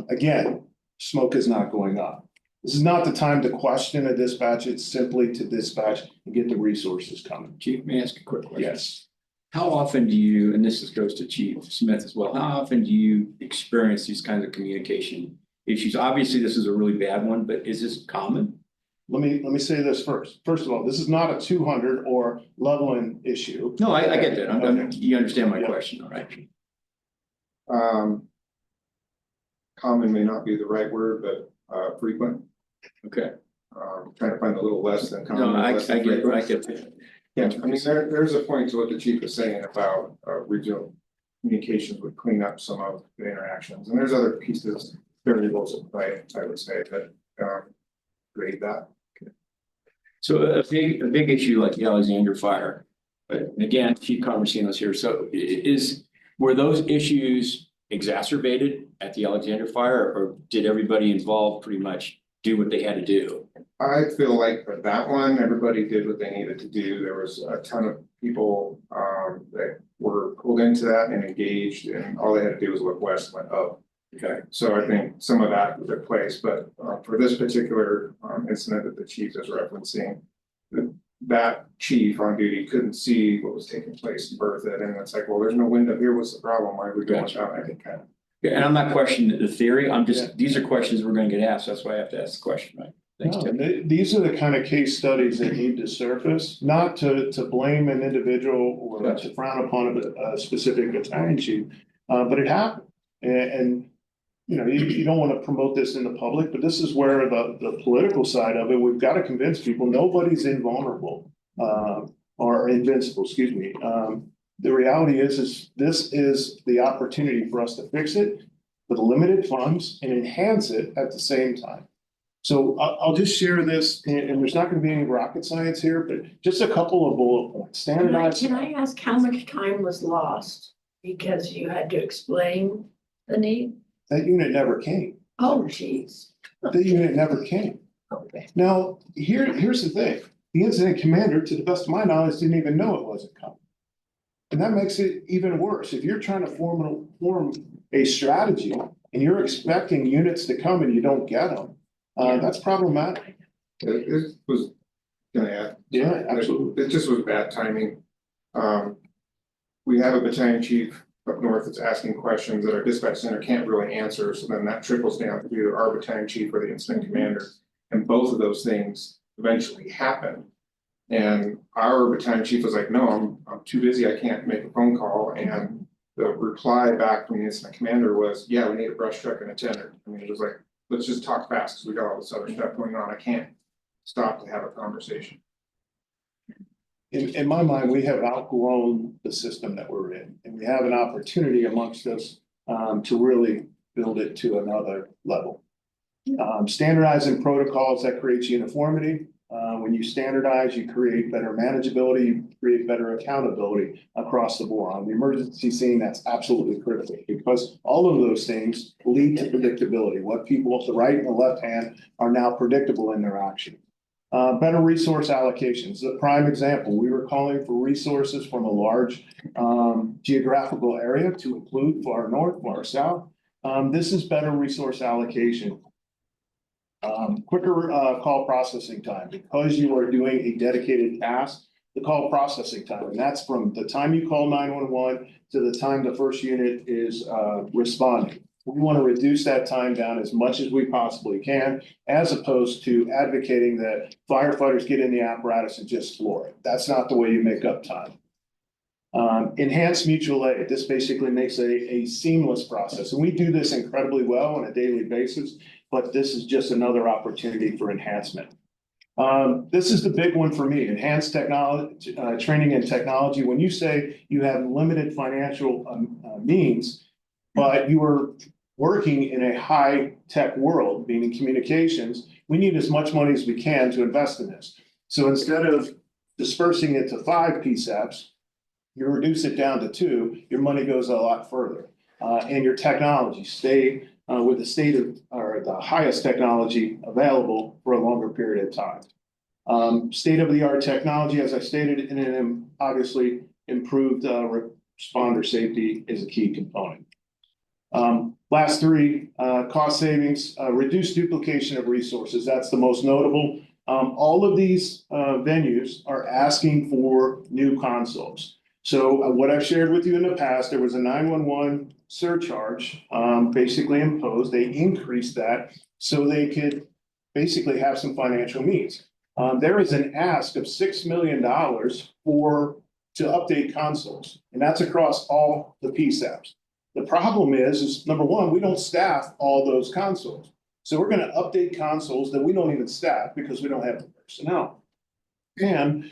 Again, smoke is not going up. This is not the time to question a dispatch. It's simply to dispatch and get the resources coming. Chief, may I ask a quick question? Yes. How often do you, and this goes to Chief Smith as well, how often do you experience these kinds of communication issues? Obviously, this is a really bad one, but is this common? Let me say this first. First of all, this is not a 200 or leveling issue. No, I get that. Okay. You understand my question, all right? Common may not be the right word, but frequent. Okay. Trying to find a little less than common. No, I get that. Yeah, I mean, there's a point to what the chief is saying about regional communications would clean up some of the interactions, and there's other pieces, variables at play, I would say, that grade that. Okay. So a big issue like the Alexander fire, but again, Chief Conversino's here. So were those issues exacerbated at the Alexander fire, or did everybody involved pretty much do what they had to do? I feel like for that one, everybody did what they needed to do. There was a ton of people that were pulled into that and engaged, and all they had to do was look west, went up. Okay, so I think some of that took place, but for this particular incident that the chief is referencing, that chief on duty couldn't see what was taking place in Berthoud, and it's like, well, there's no window here. What's the problem? Why are we going down? I think kind of. Yeah, and I'm not questioning the theory. I'm just these are questions we're going to get asked. That's why I have to ask the question, right? Thanks, Tim. These are the kind of case studies that need to surface, not to blame an individual or to frown upon a specific battalion chief, but it happened. And you know, you don't want to promote this in the public, but this is where the political side of it, we've got to convince people nobody's invulnerable or invincible, excuse me. The reality is this is the opportunity for us to fix it with limited funds and enhance it at the same time. So I'll just share this, and there's not going to be any rocket science here, but just a couple of bullet points. Standardized. Can I ask how much time was lost because you had to explain the need? That unit never came. Oh, geez. The unit never came. Okay. Now, here's the thing. The incident commander, to the best of my knowledge, didn't even know it wasn't coming. And that makes it even worse. If you're trying to form a strategy and you're expecting units to come and you don't get them, that's problematic. It was, can I add? Yeah, absolutely. It just was bad timing. we have a battalion chief up north that's asking questions that our dispatch center can't really answer, so then that trickles down to either our battalion chief or the incident commander. And both of those things eventually happen. And our battalion chief was like, no, I'm too busy, I can't make a phone call. And the reply back from the incident commander was, yeah, we need a brush truck and a tender. I mean, it was like, let's just talk fast because we got all this other stuff going on. I can't stop to have a conversation. In my mind, we have outgrown the system that we're in, and we have an opportunity amongst us to really build it to another level. Standardizing protocols that creates uniformity. When you standardize, you create better manageability, you create better accountability across the board. On the emergency scene, that's absolutely critical because all of those things lead to predictability. What people at the right and the left hand are now predictable in their action. Better resource allocations. A prime example, we were calling for resources from a large geographical area to include far north, far south. This is better resource allocation. Quicker call processing time because you are doing a dedicated task, the call processing time, and that's from the time you call 911 to the time the first unit is responding. We want to reduce that time down as much as we possibly can, as opposed to advocating that firefighters get in the apparatus and just floor it. That's not the way you make up time. Enhanced mutual aid. This basically makes a seamless process. And we do this incredibly well on a daily basis, but this is just another opportunity for enhancement. This is the big one for me, enhanced technology, training and technology. When you say you have limited financial means, but you are working in a high-tech world, meaning communications, we need as much money as we can to invest in this. So instead of dispersing it to 5 PSAPs, you reduce it down to 2, your money goes a lot further. And your technology stay with the state of, or the highest technology available for a longer period of time. State-of-the-art technology, as I stated, and then obviously improved responder safety is a key component. Last 3, cost savings, reduced duplication of resources. That's the most notable. All of these venues are asking for new consoles. So what I've shared with you in the past, there was a 911 surcharge basically imposed. They increased that so they could basically have some financial means. There is an ask of $6 million to update consoles, and that's across all the PSAPs. The problem is number one, we don't staff all those consoles. So we're going to update consoles that we don't even staff because we don't have the personnel. And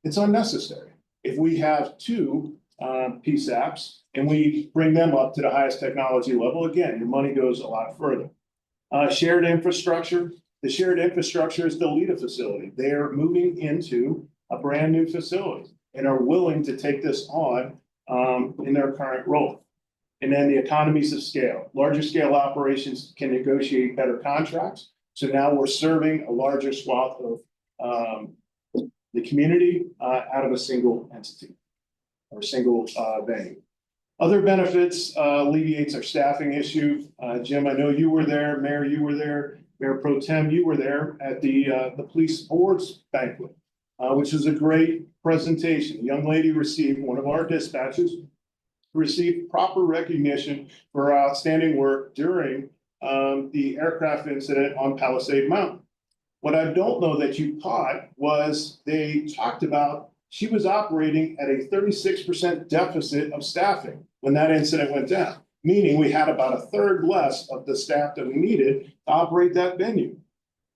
it's unnecessary. If we have 2 PSAPs and we bring them up to the highest technology level, again, your money goes a lot further. Shared infrastructure. The shared infrastructure is the LEADA facility. They are moving into a brand new facility and are willing to take this on in their current role. And then the economies of scale. Larger scale operations can negotiate better contracts. So now we're serving a larger swath of the community out of a single entity or single venue. Other benefits alleviates our staffing issue. Jim, I know you were there. Mayor, you were there. Mayor Pro Tem, you were there at the police board's banquet, which was a great presentation. A young lady received, one of our dispatchers, received proper recognition for outstanding work during the aircraft incident on Palisade Mountain. What I don't know that you caught was they talked about she was operating at a 36% deficit of staffing when that incident went down, meaning we had about a third less of the staff that we needed to operate that venue.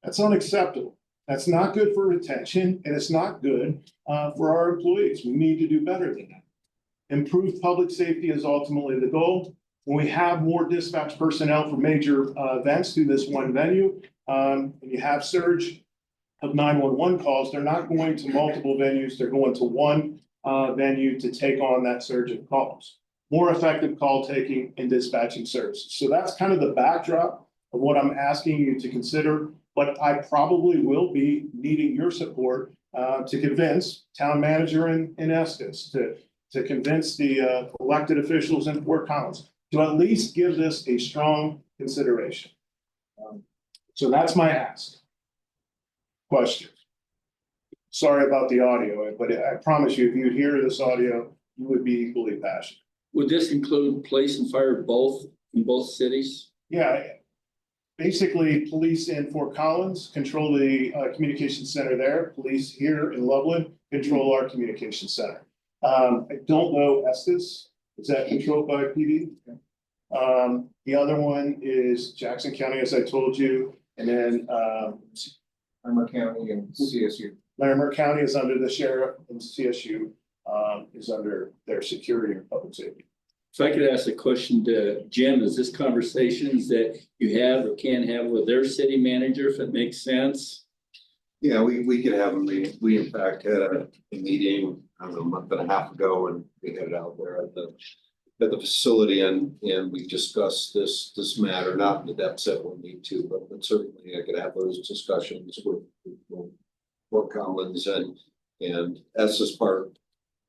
That's unacceptable. That's not good for retention, and it's not good for our employees. We need to do better than that. Improved public safety is ultimately the goal. When we have more dispatch personnel for major events through this one venue, and you have surge of 911 calls, they're not going to multiple venues, they're going to one venue to take on that surge of calls. More effective call taking and dispatching services. So that's kind of the backdrop of what I'm asking you to consider, but I probably will be needing your support to convince town manager in Estes, to convince the elected officials in Fort Collins to at least give this a strong consideration. So that's my ask. Question. Sorry about the audio, but I promise you, if you hear this audio, you would be equally passionate. Would this include police and fire both in both cities? Yeah, basically, police in Fort Collins control the communication center there. Police here in Loveland control our communication center. I don't know Estes. Is that controlled by PD? The other one is Jackson County, as I told you, and then Larimer County and CSU. Larimer County is under the sheriff, and CSU is under their security and public safety. If I could ask a question to Jim, is this conversations that you have or can have with their city manager, if it makes sense? Yeah, we could have them. We in fact had a meeting, I don't know, a month and a half ago, and we had it out there at the facility, and we discussed this matter, not in the depths that we'll need to, but certainly I could have those discussions with Fort Collins and Estes Park.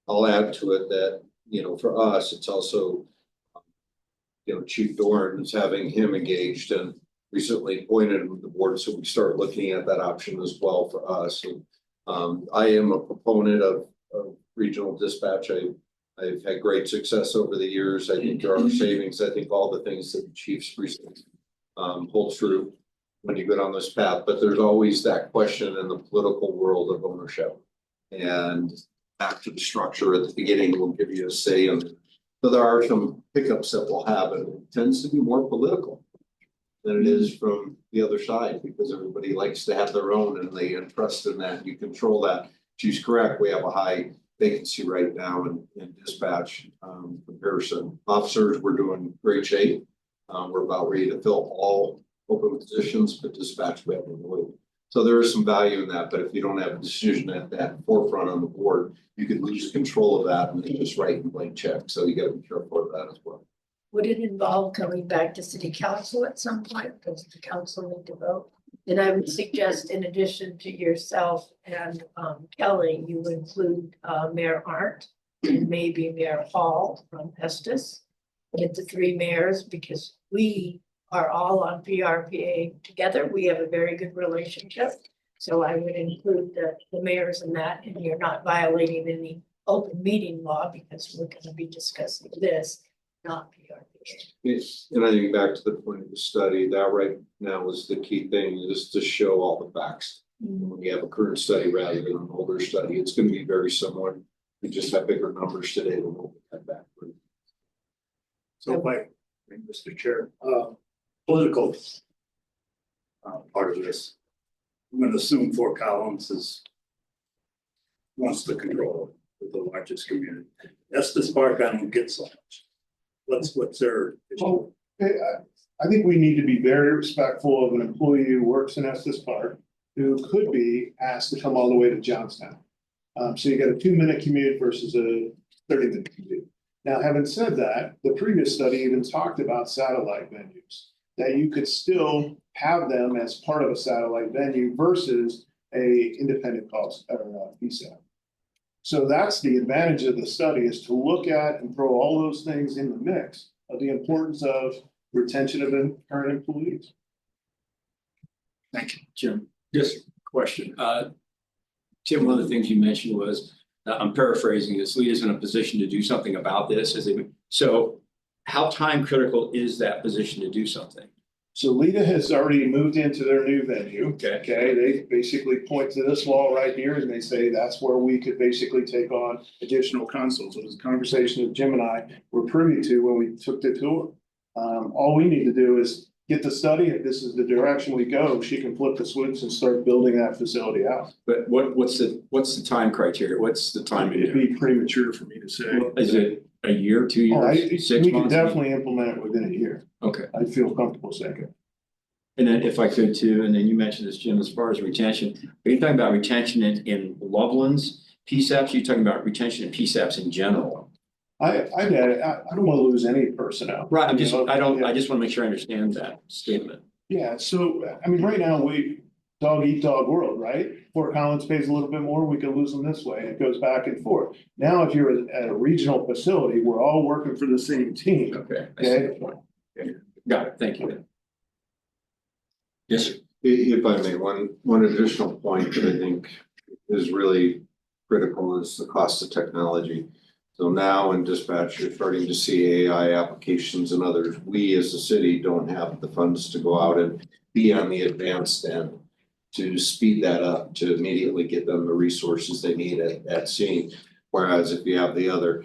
I'll add to it that, you know, for us, it's also, you know, Chief Doran is having him engaged and recently appointed with the board, so we start looking at that option as well for us. And I am a proponent of regional dispatch. I've had great success over the years. I think there are savings. I think all the things that the chiefs recently hold true when you go down this path, but there's always that question in the political world of ownership. And back to the structure at the beginning, we'll give you a say. And so there are some pickups that we'll have, and it tends to be more political than it is from the other side, because everybody likes to have their own and they trust in that. You control that. She's correct. We have a high vacancy right now in dispatch comparison. Officers, we're doing great shape. We're about ready to fill all open positions, but dispatch we have to wait. So there is some value in that, but if you don't have a decision at that forefront on the board, you could lose control of that and just write and blank check. So you got to be careful of that as well. Would it involve coming back to city council at some point? Does the council need to vote? And I would suggest, in addition to yourself and Kelly, you include Mayor Arndt and maybe Mayor Hall from Estes. Get the three mayors, because we are all on PRPA together. We have a very good relationship. So I would include the mayors in that, and you're not violating any open meeting law, because we're going to be discussing this, not PRPA. Yes, and I think back to the point of the study, that right now is the key thing, is to show all the facts. When you have a current study rather than an older study, it's going to be very similar. We just have bigger numbers today than what we had back then. So Mr. Chair, political part of this, I'm going to assume Fort Collins wants to control with the largest community. Estes Park, I don't get so much. What's their issue? Well, I think we need to be very respectful of an employee who works in Estes Park who could be asked to come all the way to Johnstown. So you got a 2-minute commute versus a 30-minute commute. Now, having said that, the previous study even talked about satellite venues, that you could still have them as part of a satellite venue versus a independent cost or PSAP. So that's the advantage of the study, is to look at and throw all those things in the mix of the importance of retention of current employees. Thank you, Jim. Just a question. Tim, one of the things you mentioned was, I'm paraphrasing this, Leah's in a position to do something about this. So how time critical is that position to do something? So Lita has already moved into their new venue. Okay. They basically point to this wall right here and they say that's where we could basically take on additional consoles. It was a conversation that Jim and I were privy to when we took the tour. All we need to do is get the study. If this is the direction we go, she can flip the switch and start building that facility out. But what's the time criteria? What's the time? It'd be premature for me to say. Is it a year, 2 years, 6 months? We can definitely implement it within a year. Okay. I feel comfortable saying it. And then if I could too, and then you mentioned this, Jim, as far as retention, are you talking about retention in Loveland's PSAPs? Are you talking about retention in PSAPs in general? I don't want to lose any personnel. Right. I just want to make sure I understand that statement. Yeah. So, I mean, right now we dog eat dog world, right? Fort Collins pays a little bit more. We can lose them this way. It goes back and forth. Now, if you're at a regional facility, we're all working for the same team. Okay. I see the point. Okay. Got it. Thank you. Yes, sir. If I may, one additional point that I think is really critical is the cost of technology. So now in dispatch, you're starting to see AI applications and others. We as a city don't have the funds to go out and be on the advanced end to speed that up, to immediately get them the resources they need at scene. Whereas if you have the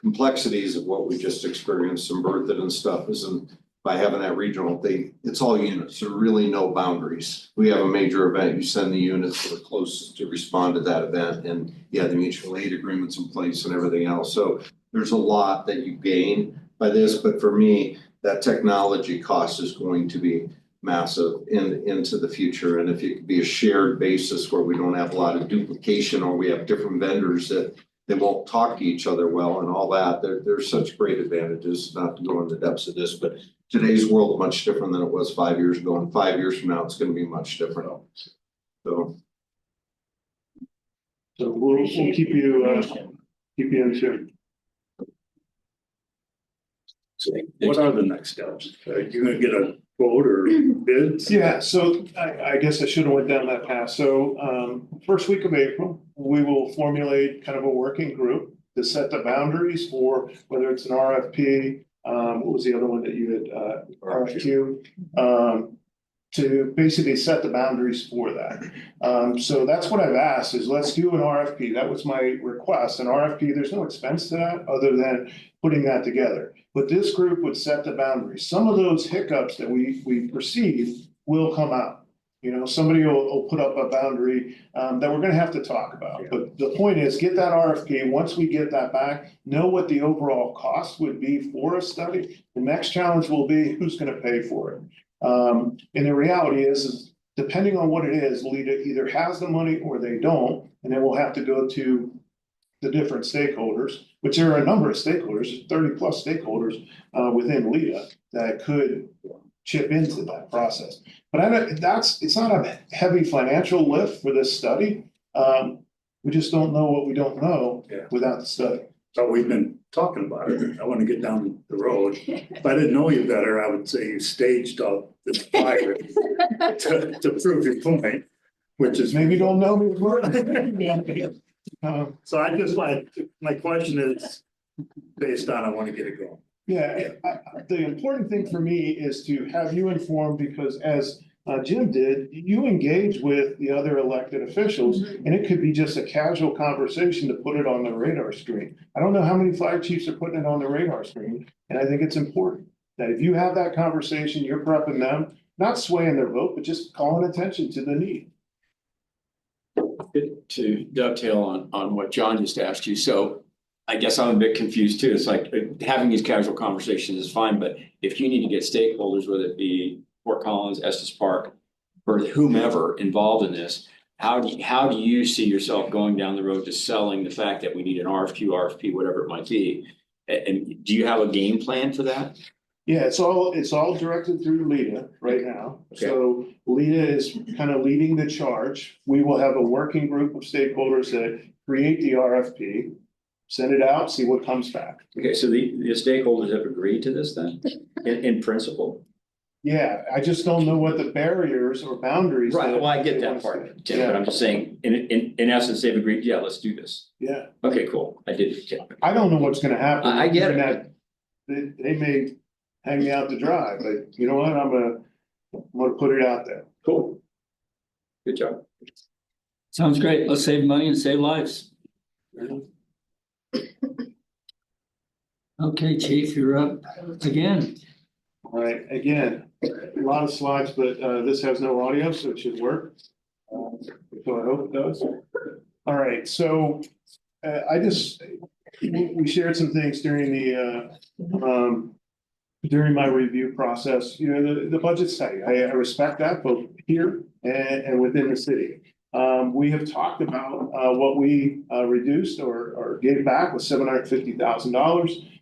complexities of what we just experienced in Berthoud and stuff isn't, by having that regional thing, it's all units, there are really no boundaries. We have a major event, you send the units that are closest to respond to that event, and you have the mutual aid agreements in place and everything else. So there's a lot that you gain by this, but for me, that technology cost is going to be massive into the future. And if it could be a shared basis where we don't have a lot of duplication, or we have different vendors that they won't talk to each other well and all that, there's such great advantages, not to go in the depths of this, but today's world much different than it was 5 years ago, and 5 years from now, it's gonna be much different. So we'll keep you in tune. So what are the next steps? Are you gonna get a quote or bids? Yeah, so I guess I should have went down that path. So first week of April, we will formulate kind of a working group to set the boundaries for whether it's an RFP, what was the other one that you had, RFQ, to basically set the boundaries for that. So that's what I've asked is let's do an RFP. That was my request. An RFP, there's no expense to that other than putting that together. But this group would set the boundaries. Some of those hiccups that we perceive will come out. You know, somebody will put up a boundary that we're gonna have to talk about. But the point is, get that RFP. Once we get that back, know what the overall cost would be for a study. The next challenge will be who's gonna pay for it. And the reality is depending on what it is, LEDA either has the money or they don't, and then we'll have to go to the different stakeholders, which there are a number of stakeholders, 30+ stakeholders within LEDA that could chip into that process. But it's not a heavy financial lift for this study. We just don't know what we don't know without the study. So we've been talking about it. I want to get down the road. If I didn't know you better, I would say you staged up this fire to prove your point, which is maybe don't know me. So I just my question is based on I want to get it going. Yeah, the important thing for me is to have you informed because as Jim did, you engage with the other elected officials and it could be just a casual conversation to put it on the radar screen. I don't know how many fire chiefs are putting it on the radar screen. And I think it's important that if you have that conversation, you're prepping them, not swaying their vote, but just calling attention to the need. To dovetail on what John just asked you, so I guess I'm a bit confused too. It's like having these casual conversations is fine, but if you need to get stakeholders, whether it be Fort Collins, Estes Park, or whomever involved in this, how do you see yourself going down the road to selling the fact that we need an RFP, whatever it might be? And do you have a game plan for that? Yeah, it's all directed through LEDA right now. Okay. So LEDA is kind of leading the charge. We will have a working group of stakeholders that create the RFP, send it out, see what comes back. Okay, so the stakeholders have agreed to this then, in principle? Yeah, I just don't know what the barriers or boundaries. Right, well, I get that part, Tim, but I'm just saying, in essence, they've agreed, yeah, let's do this. Yeah. Okay, cool, I did. I don't know what's gonna happen. I get it. They may hang me out to dry, but you know what, I'm gonna put it out there. Cool. Good job. Sounds great. Let's save money and save lives. Okay, Chief, you're up again. All right, again, a lot of slides, but this has no audio, so it should work. So I hope it does. All right, so we shared some things during during my review process. You know, the budget's tight. I respect that both here and within the city. We have talked about what we reduced or gave back was $750,000.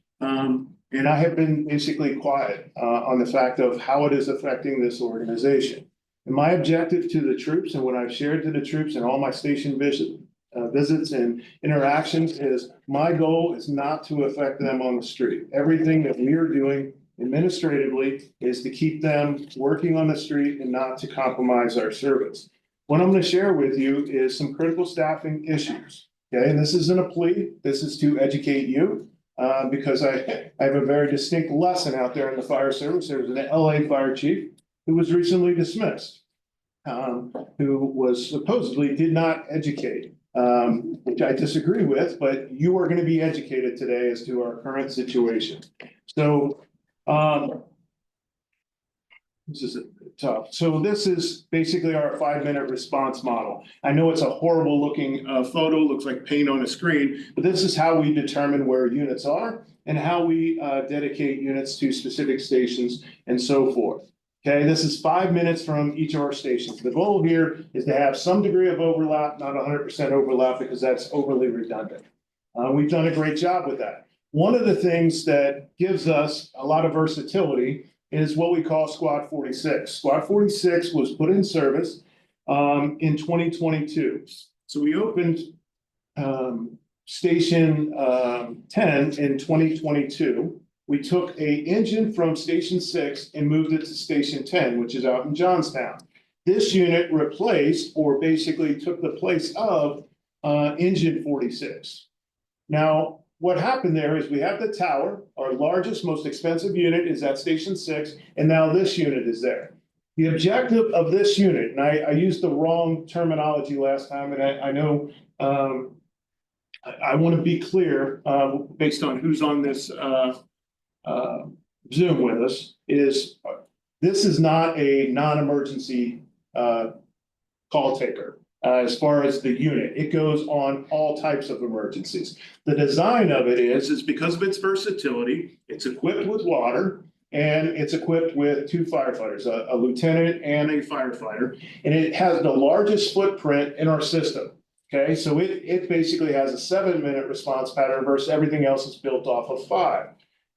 And I have been basically quiet on the fact of how it is affecting this organization. And my objective to the troops and what I've shared to the troops and all my station visits and interactions is my goal is not to affect them on the street. Everything that we are doing administratively is to keep them working on the street and not to compromise our service. What I'm going to share with you is some critical staffing issues. Okay, and this isn't a plea, this is to educate you, because I have a very distinct lesson out there in the fire service. There was an LA fire chief who was recently dismissed, who was supposedly did not educate, which I disagree with, but you are going to be educated today as to our current situation. So, this is tough. So this is basically our 5-minute response model. I know it's a horrible looking photo, looks like paint on a screen, but this is how we determine where units are and how we dedicate units to specific stations and so forth. Okay, this is 5 minutes from each of our stations. The goal here is to have some degree of overlap, not 100% overlap, because that's overly redundant. We've done a great job with that. One of the things that gives us a lot of versatility is what we call Squad 46. Squad 46 was put in service in 2022. So we opened Station 10 in 2022. We took a engine from Station 6 and moved it to Station 10, which is out in Johnstown. This unit replaced, or basically took the place of, Engine 46. Now, what happened there is we have the tower, our largest, most expensive unit is at Station 6, and now this unit is there. The objective of this unit, and I used the wrong terminology last time, and I know I want to be clear, based on who's on this Zoom with us, is this is not a non-emergency call taker. As far as the unit, it goes on all types of emergencies. The design of it is because of its versatility, it's equipped with water and it's equipped with 2 firefighters, a lieutenant and a firefighter, and it has the largest footprint in our system. Okay, so it basically has a 7-minute response pattern versus everything else is built off of 5.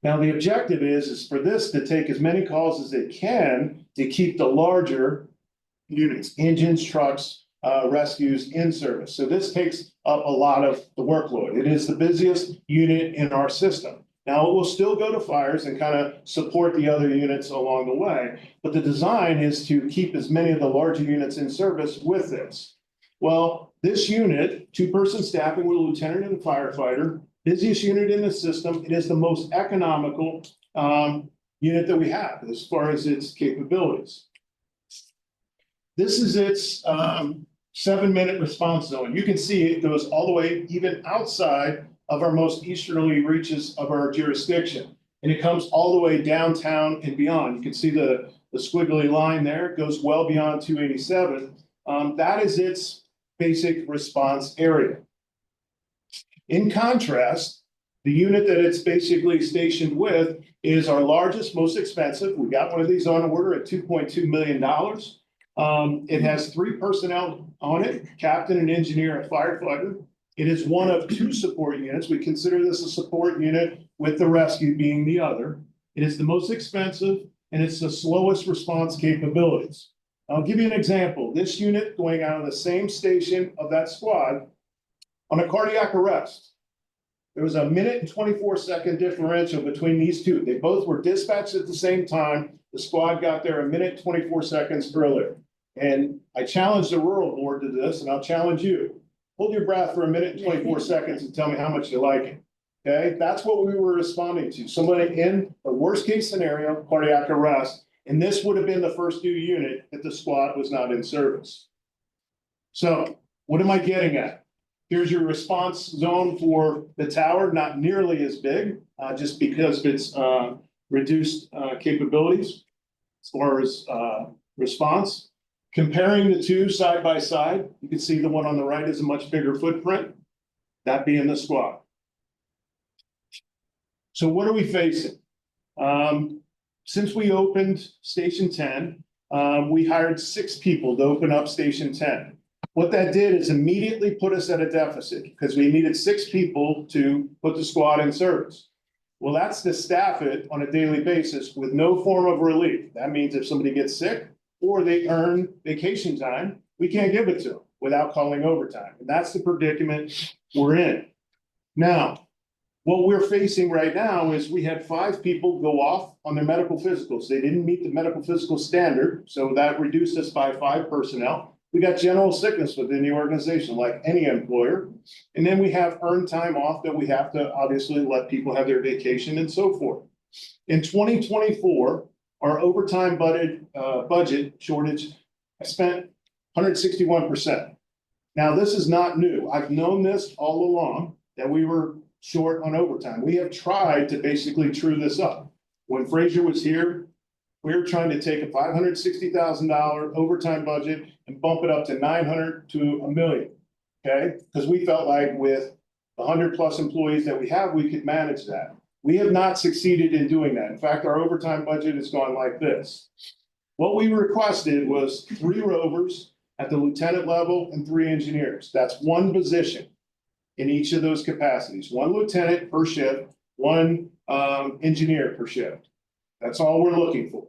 Now, the objective is for this to take as many calls as it can to keep the larger units, engines, trucks, rescues in service. So this takes up a lot of the workload. It is the busiest unit in our system. Now, it will still go to fires and kind of support the other units along the way, but the design is to keep as many of the larger units in service with this. Well, this unit, 2-person staffing with a lieutenant and a firefighter, busiest unit in the system, it is the most economical unit that we have as far as its capabilities. This is its 7-minute response zone. You can see it goes all the way even outside of our most easterly reaches of our jurisdiction. And it comes all the way downtown and beyond. You can see the squiggly line there. It goes well beyond 287. That is its basic response area. In contrast, the unit that it's basically stationed with is our largest, most expensive. We got one of these on order at $2.2 million. It has 3 personnel on it, captain, an engineer, a firefighter. It is one of 2 support units. We consider this a support unit with the rescue being the other. It is the most expensive and it's the slowest response capabilities. I'll give you an example. This unit going out of the same station of that squad on a cardiac arrest. There was a 1 and 24-second differential between these 2. They both were dispatched at the same time. The squad got there 1 24 seconds earlier. And I challenged the rural board to this, and I'll challenge you. Hold your breath for 1 and 24 seconds and tell me how much you like it. Okay, that's what we were responding to. Somebody in a worst case scenario, cardiac arrest, and this would have been the first new unit if the squad was not in service. So what am I getting at? Here's your response zone for the tower, not nearly as big, just because of its reduced capabilities as far as response. Comparing the 2 side by side, you can see the one on the right is a much bigger footprint, that being the squad. So what are we facing? Since we opened Station 10, we hired 6 people to open up Station 10. What that did is immediately put us at a deficit because we needed 6 people to put the squad in service. Well, that's to staff it on a daily basis with no form of relief. That means if somebody gets sick or they earn vacation time, we can't give it to them without calling overtime. And that's the predicament we're in. Now, what we're facing right now is we had 5 people go off on their medical physicals. They didn't meet the medical physical standard, so that reduced us by 5 personnel. We got general sickness within the organization, like any employer. And then we have earned time off that we have to obviously let people have their vacation and so forth. In 2024, our overtime budget shortage, I spent 161%. Now, this is not new. I've known this all along, that we were short on overtime. We have tried to basically true this up. When Frazier was here, we were trying to take a $560,000 overtime budget and bump it up to 900 to $1 million. Okay, because we felt like with the 100+ employees that we have, we could manage that. We have not succeeded in doing that. In fact, our overtime budget has gone like this. What we requested was 3 rovers at the lieutenant level and 3 engineers. That's 1 position in each of those capacities. 1 lieutenant per shift, 1 engineer per shift. That's all we're looking for.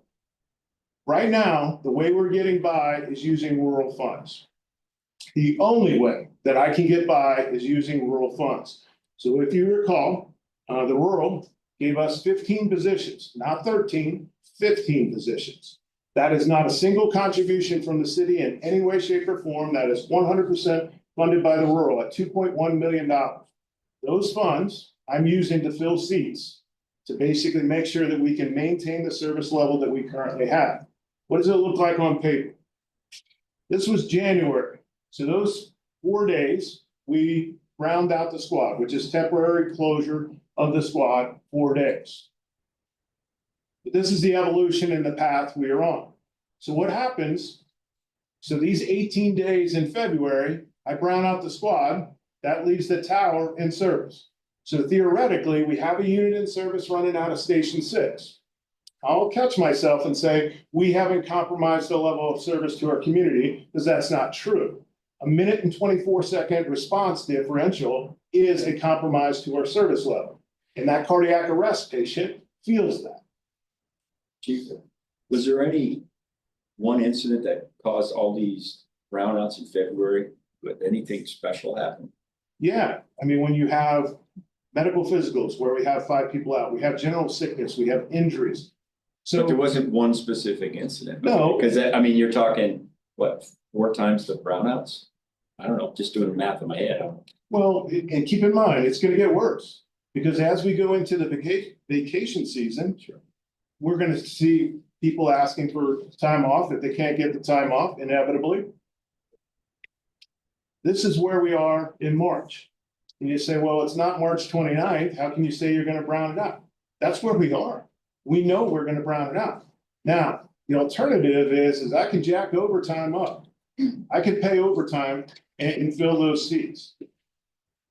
Right now, the way we're getting by is using rural funds. The only way that I can get by is using rural funds. So if you recall, the rural gave us 15 positions, not 13, 15 positions. That is not a single contribution from the city in any way, shape, or form. That is 100% funded by the rural at $2.1 million. Those funds I'm using to fill seats to basically make sure that we can maintain the service level that we currently have. What does it look like on paper? This was January. So those 4 days, we round out the squad, which is temporary closure of the squad, 4 days. But this is the evolution in the path we are on. So what happens? So these 18 days in February, I brown out the squad, that leaves the tower in service. So theoretically, we have a unit in service running out of Station 6. I'll catch myself and say, we haven't compromised the level of service to our community, because that's not true. A 1 and 24-second response differential is a compromise to our service level. And that cardiac arrest patient feels that. Chief, was there any one incident that caused all these brownouts in February? But anything special happen? Yeah, I mean, when you have medical physicals where we have 5 people out, we have general sickness, we have injuries. So but there wasn't one specific incident. No, because I mean, you're talking what, 4 times the brownouts? I don't know, just doing the math in my head. Well, and keep in mind, it's going to get worse because as we go into the vacation season, we're going to see people asking for time off if they can't get the time off, inevitably. This is where we are in March. And you say, well, it's not March 29th. How can you say you're going to brown it out? That's where we are. We know we're going to brown it out. Now, the alternative is I can jack overtime up. I can pay overtime and fill those seats.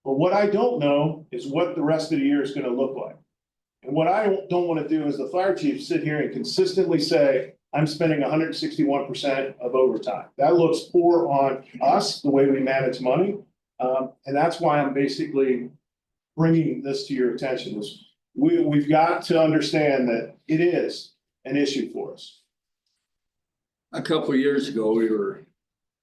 But what I don't know is what the rest of the year is going to look like. And what I don't want to do is the fire chief sit here and consistently say, I'm spending 161% of overtime. That looks poor on us, the way we manage money. And that's why I'm basically bringing this to your attention. We've got to understand that it is an issue for us. A couple of years ago,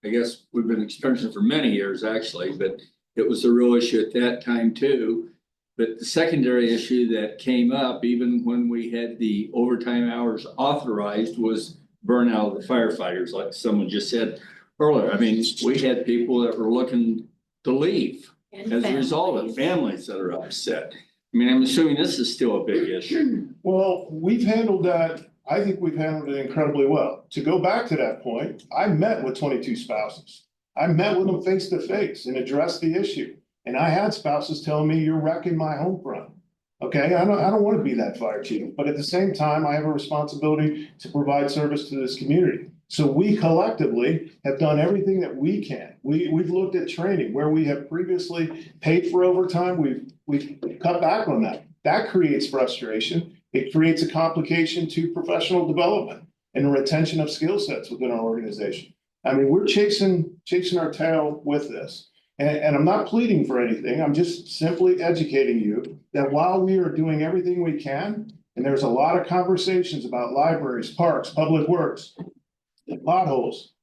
I guess we've been experiencing for many years actually, but it was a real issue at that time too. But the secondary issue that came up, even when we had the overtime hours authorized, was burnout of the firefighters, like someone just said earlier. I mean, we had people that were looking to leave as a result of families that are upset. I mean, I'm assuming this is still a big issue. Well, we've handled that. I think we've handled it incredibly well. To go back to that point, I met with 22 spouses. I met with them face to face and addressed the issue. And I had spouses telling me, you're wrecking my home front. Okay, I don't want to be that fire chief, but at the same time, I have a responsibility to provide service to this community. So we collectively have done everything that we can. We've looked at training where we have previously paid for overtime. We've cut back on that. That creates frustration. It creates a complication to professional development and the retention of skill sets within our organization. I mean, we're chasing our tail with this. And I'm not pleading for anything. I'm just simply educating you that while we are doing everything we can, and there's a lot of conversations about libraries, parks, public works, and potholes.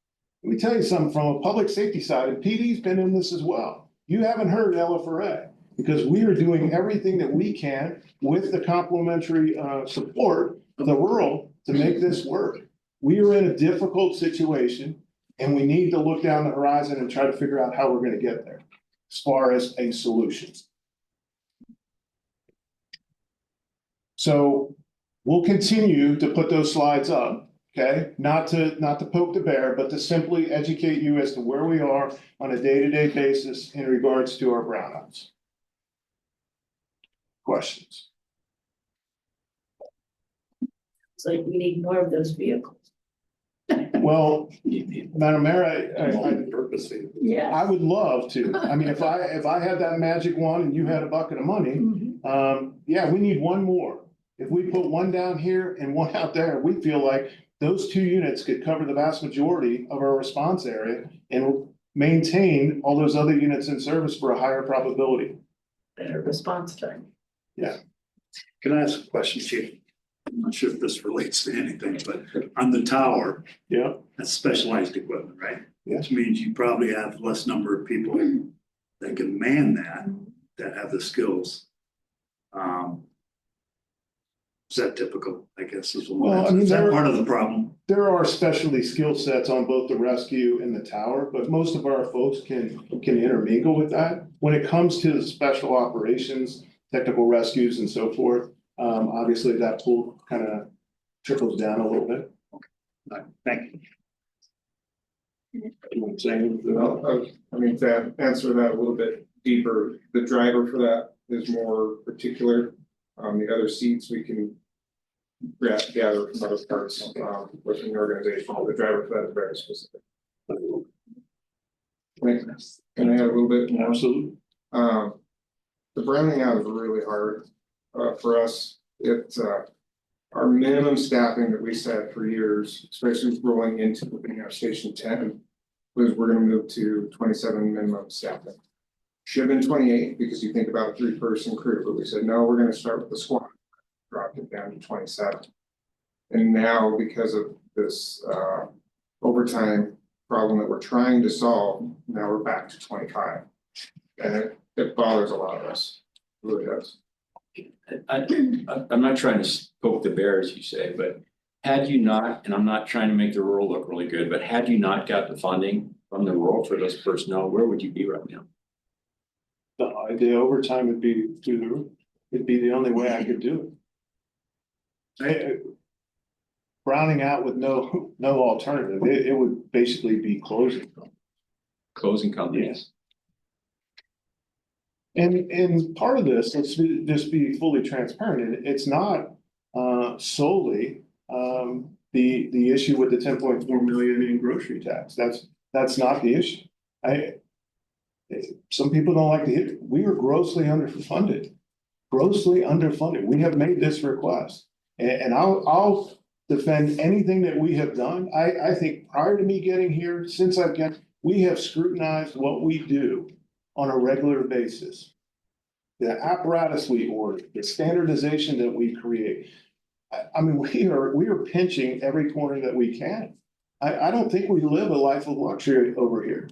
Let me tell you something from a public safety side, and PD's been in this as well. You haven't heard LFRA because we are doing everything that we can with the complementary support of the rural to make this work. We are in a difficult situation. And we need to look down the horizon and try to figure out how we're gonna get there as far as a solution. So we'll continue to put those slides up, okay? Not to poke the bear, but to simply educate you as to where we are on a day-to-day basis in regards to our brownouts. Questions? It's like we need more of those vehicles. Well, Madam Mayor, I would love to. I mean, if I had that magic wand and you had a bucket of money, yeah, we need one more. If we put one down here and one out there, we feel like those 2 units could cover the vast majority of our response area and maintain all those other units in service for a higher probability. Better response time. Yeah. Can I ask a question, Chief? I'm not sure if this relates to anything, but on the tower. Yeah. That's specialized equipment, right? Yeah. Which means you probably have less number of people that can man that have the skills. Is that typical, I guess, is that part of the problem? There are specialty skill sets on both the rescue and the tower, but most of our folks can intermingle with that. When it comes to the special operations, technical rescues and so forth, obviously that pool kind of trickles down a little bit. Okay. All right. Thank you. You want to say anything? I mean, to answer that a little bit deeper, the driver for that is more particular. The other seats we can gather from other parts within the organization. The driver for that is very specific. Can I add a little bit more? Absolutely. The browning out is really hard for us. It's our minimum staffing that we set for years, especially rolling into opening our station 10, was we're going to move to 27 minimum staffing. Should have been 28 because you think about a 3-person crew, but we said, no, we're going to start with the squad, dropped it down to 27. And now because of this overtime problem that we're trying to solve, now we're back to 25. And it bothers a lot of us, it really does. I'm not trying to poke the bear, as you say, but had you not, and I'm not trying to make the rural look really good, but had you not got the funding from the rural for those personnel, where would you be right now? The overtime would be through the roof. It'd be the only way I could do it. Browning out with no alternative, it would basically be closing. Closing companies. And part of this, let's just be fully transparent, it's not solely the issue with the 10.4 million in grocery tax. That's not the issue. Some people don't like to hit it. We are grossly underfunded. We have made this request, and I'll defend anything that we have done. I think prior to me getting here, since we have scrutinized what we do on a regular basis. The apparatus we order, the standardization that we create. I mean, we are pinching every corner that we can. I don't think we live a life of luxury over here.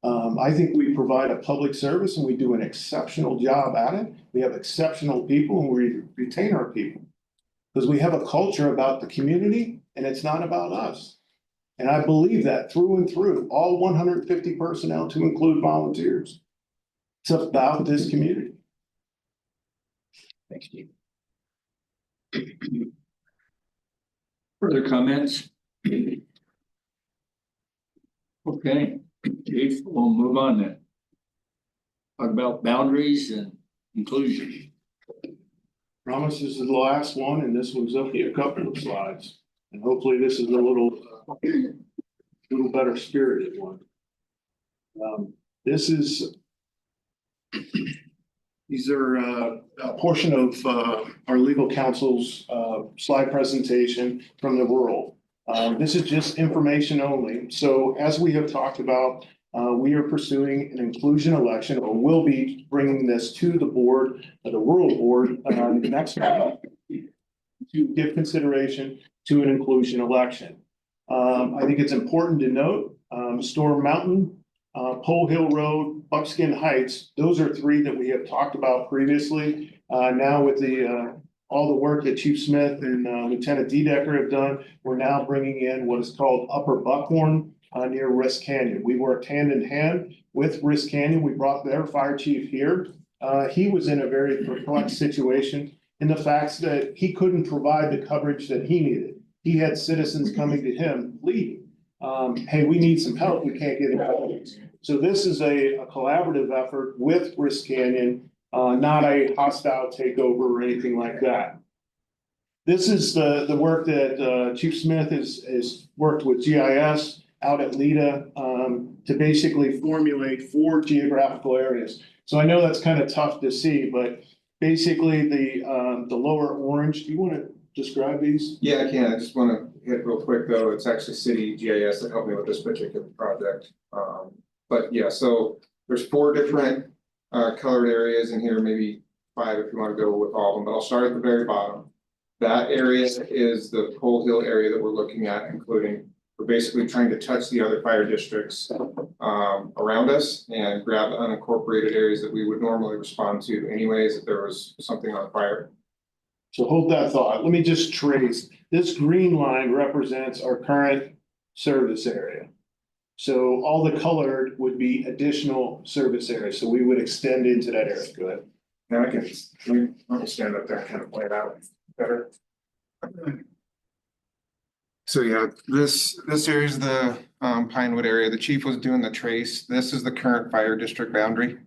I think we provide a public service and we do an exceptional job at it. We have exceptional people and we retain our people. Because we have a culture about the community and it's not about us. And I believe that through and through, all 150 personnel to include volunteers. It's about this community. Thanks, Steve. Further comments? Okay, Chief, we'll move on then. Talk about boundaries and inclusion. Promise this is the last one, and this one's only a couple of slides. And hopefully this is a little better spirited one. These are a portion of our legal counsel's slide presentation from the rural. This is just information only. So as we have talked about, we are pursuing an inclusion election, or will be bringing this to the board, the rural board, next month to give consideration to an inclusion election. I think it's important to note, Storm Mountain, Pole Hill Road, Buckskin Heights, those are 3 that we have talked about previously. Now with all the work that Chief Smith and Lieutenant Dedecker have done, we're now bringing in what is called Upper Buckhorn near Risk Canyon. We worked hand in hand with Risk Canyon. We brought their fire chief here. He was in a very perplexed situation in the fact that he couldn't provide the coverage that he needed. He had citizens coming to him pleading, hey, we need some help. We can't get it. So this is a collaborative effort with Risk Canyon, not a hostile takeover or anything like that. This is the work that Chief Smith has worked with GIS out at LIDA to basically formulate 4 geographical areas. So I know that's kind of tough to see, but basically the lower orange, do you want to describe these? Yeah, I can. I just want to hit real quick though. It's actually City GIS that helped me with this particular project. But yeah, so there's 4 different colored areas in here, maybe 5 if you want to go with all of them, but I'll start at the very bottom. That area is the Coal Hill area that we're looking at, including, we're basically trying to touch the other fire districts around us and grab the unincorporated areas that we would normally respond to anyways if there was something on fire. So hold that thought. Let me just trace. This green line represents our current service area. So all the colored would be additional service areas. So we would extend into that area. Go ahead. Now I can, let me stand up there and kind of play it out better. So yeah, this area is the Pinewood area. The chief was doing the trace. This is the current fire district boundary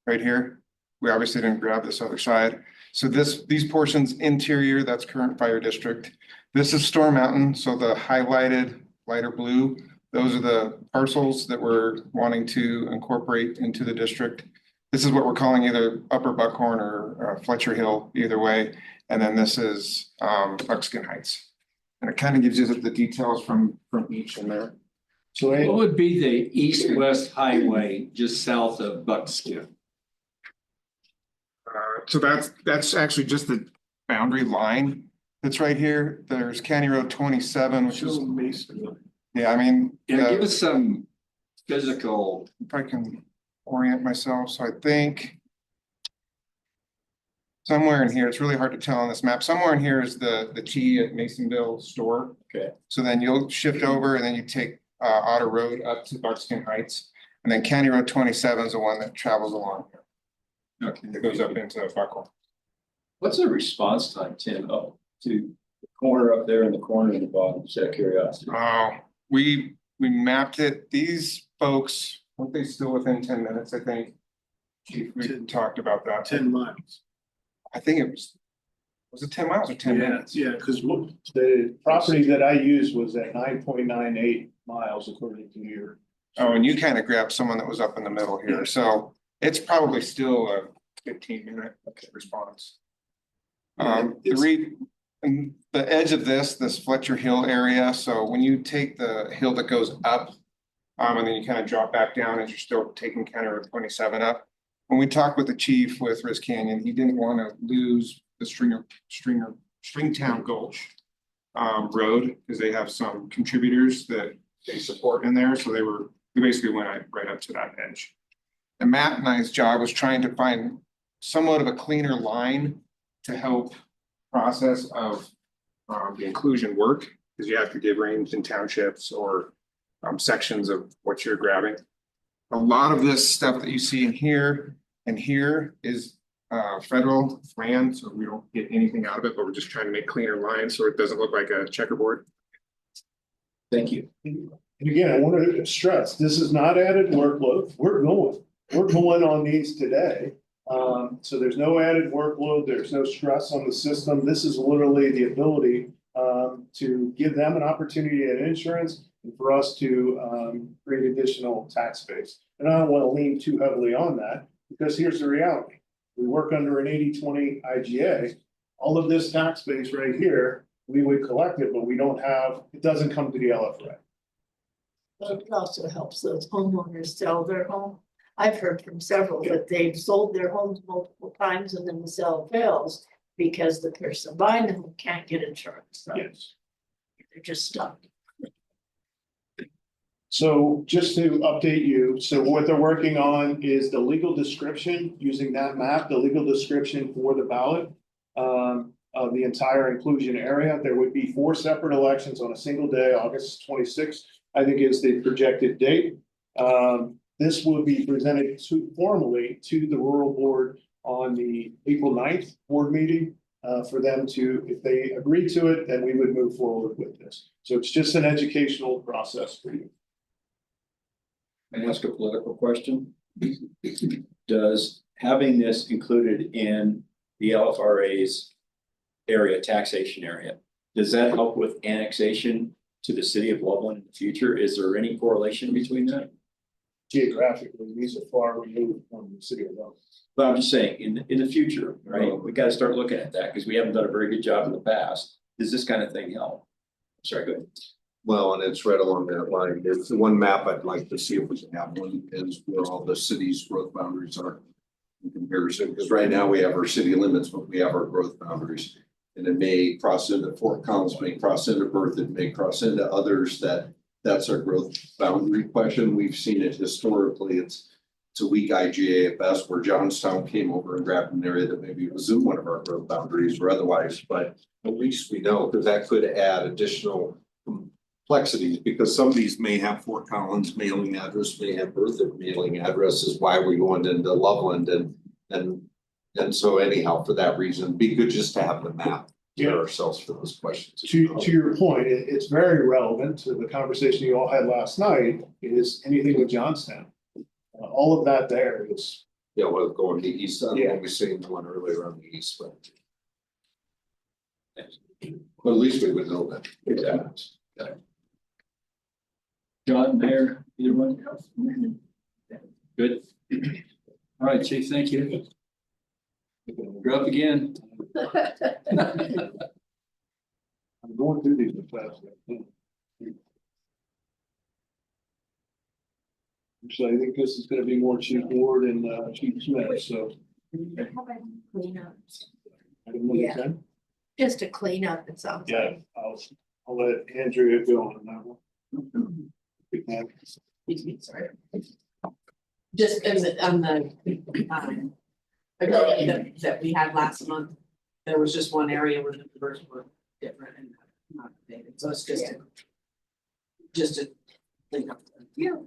right here. We obviously didn't grab this other side. So these portions interior, that's current fire district. This is Storm Mountain. So the highlighted lighter blue, those are the parcels that we're wanting to incorporate into the district. This is what we're calling either Upper Buckhorn or Fletcher Hill, either way. And then this is Buckskin Heights. And it kind of gives you the details from each in there. So what would be the east-west highway just south of Buckskin? So that's actually just the boundary line that's right here. There's County Road 27, which is Mason. Yeah, I mean, yeah, give us some physical. If I can orient myself, so I think somewhere in here, it's really hard to tell on this map. Somewhere in here is the T at Masonville store. Okay. So then you'll shift over and then you take Otter Road up to Buckskin Heights. And then County Road 27 is the one that travels along here. Okay. It goes up into Buckhorn. What's the response time, Tim, up to the corner up there in the corner in the bottom, just out of curiosity? Oh, we mapped it. These folks, aren't they still within 10 minutes, I think? Chief, we talked about that. 10 miles. I think it was it 10 miles or 10 minutes? Yeah, because the property that I used was at 9.98 miles according to your. Oh, and you kind of grabbed someone that was up in the middle here. So it's probably still a 15-minute response. And the edge of this Fletcher Hill area. So when you take the hill that goes up, and then you kind of drop back down as you're still taking County Road 27 up. When we talked with the chief with Risk Canyon, he didn't want to lose the Stringtown Gulch road because they have some contributors that they support in there. So we basically went right up to that edge. And Matt and I's job was trying to find somewhat of a cleaner line to help process of the inclusion work, because you have to give range in townships or sections of what you're grabbing. A lot of this stuff that you see in here and here is federal land, so we don't get anything out of it, but we're just trying to make cleaner lines so it doesn't look like a checkerboard. Thank you. And again, I wanted to stress, this is not added workload. We're going on these today. So there's no added workload. There's no stress on the system. This is literally the ability to give them an opportunity at insurance and for us to create additional tax base. And I don't want to lean too heavily on that because here's the reality. We work under an 80-20 IGA. All of this tax base right here, we would collect it, but we don't have, it doesn't come to the LFRA. But it also helps those homeowners sell their home. I've heard from several that they've sold their homes multiple times and then the sale fails because the person buying them can't get insurance. So yes. They're just stuck. So just to update you, so what they're working on is the legal description using that map, the legal description for the ballot of the entire inclusion area. There would be 4 separate elections on a single day, August 26th. I think is the projected date. This will be presented formally to the rural board on the April 9th board meeting. For them to, if they agree to it, then we would move forward with this. So it's just an educational process for you. Can I ask a political question? Does having this included in the LFRA's area, taxation area, does that help with annexation to the city of Loveland in the future? Is there any correlation between that? Geographically, these are far removed from the city of Loveland. But I'm just saying, in the future, right, we gotta start looking at that, because we haven't done a very good job in the past. Does this kind of thing help? Sorry, go ahead. Well, and it's right along that line. It's the one map I'd like to see if we can have one is where all the city's growth boundaries are in comparison. Because right now we have our city limits, but we have our growth boundaries. And it may cross into Fort Collins, may cross into Berthoud, may cross into others that's our growth boundary question. We've seen it historically. It's a weak IGA at best, where Johnstown came over and grabbed an area that maybe was in one of our growth boundaries or otherwise, but at least we know, because that could add additional complexities, because some of these may have Fort Collins mailing address, may have Berthoud mailing address, is why we're going into Loveland and so anyhow, for that reason, be good just to have the map. Get ourselves for those questions. To your point, it's very relevant to the conversation you all had last night. Is anything with Johnstown? All of that there is. Yeah, well, going to the east, I think we seen one earlier on the east, but at least we would know that. Exactly. John, Mayor, either one? Good. All right, Chief, thank you. You're up again. I'm going through these fast. So I think this is going to be more Chief Ward and Chief Smith. So Clean up. I don't know what you Yeah. said. Just to clean up, it sounds Yeah, like. I'll let Andrea go on that one. Excuse me, sorry. Just on the agreement that we had last month, there was just one area where the numbers were different and not updated, so it's just a clean up. Yeah.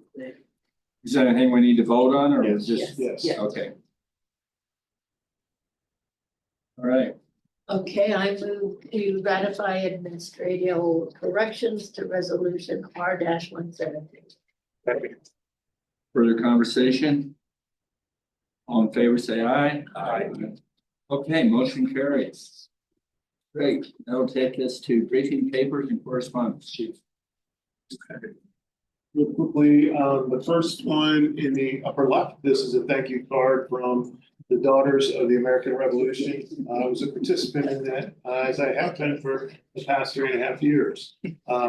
Is there anything we need to vote on, or Yes. just? Yes. Okay. All right. Okay, I move to ratify administrative corrections to resolution R-117. Further conversation? All in favor, say aye. Aye. Okay, motion carries. Great, that'll take us to briefing papers and correspondence, Chief. Real quickly, the first one in the upper left, this is a thank you card from the Daughters of the American Revolution. I was a participant in that, as I have been for the past 3.5 years.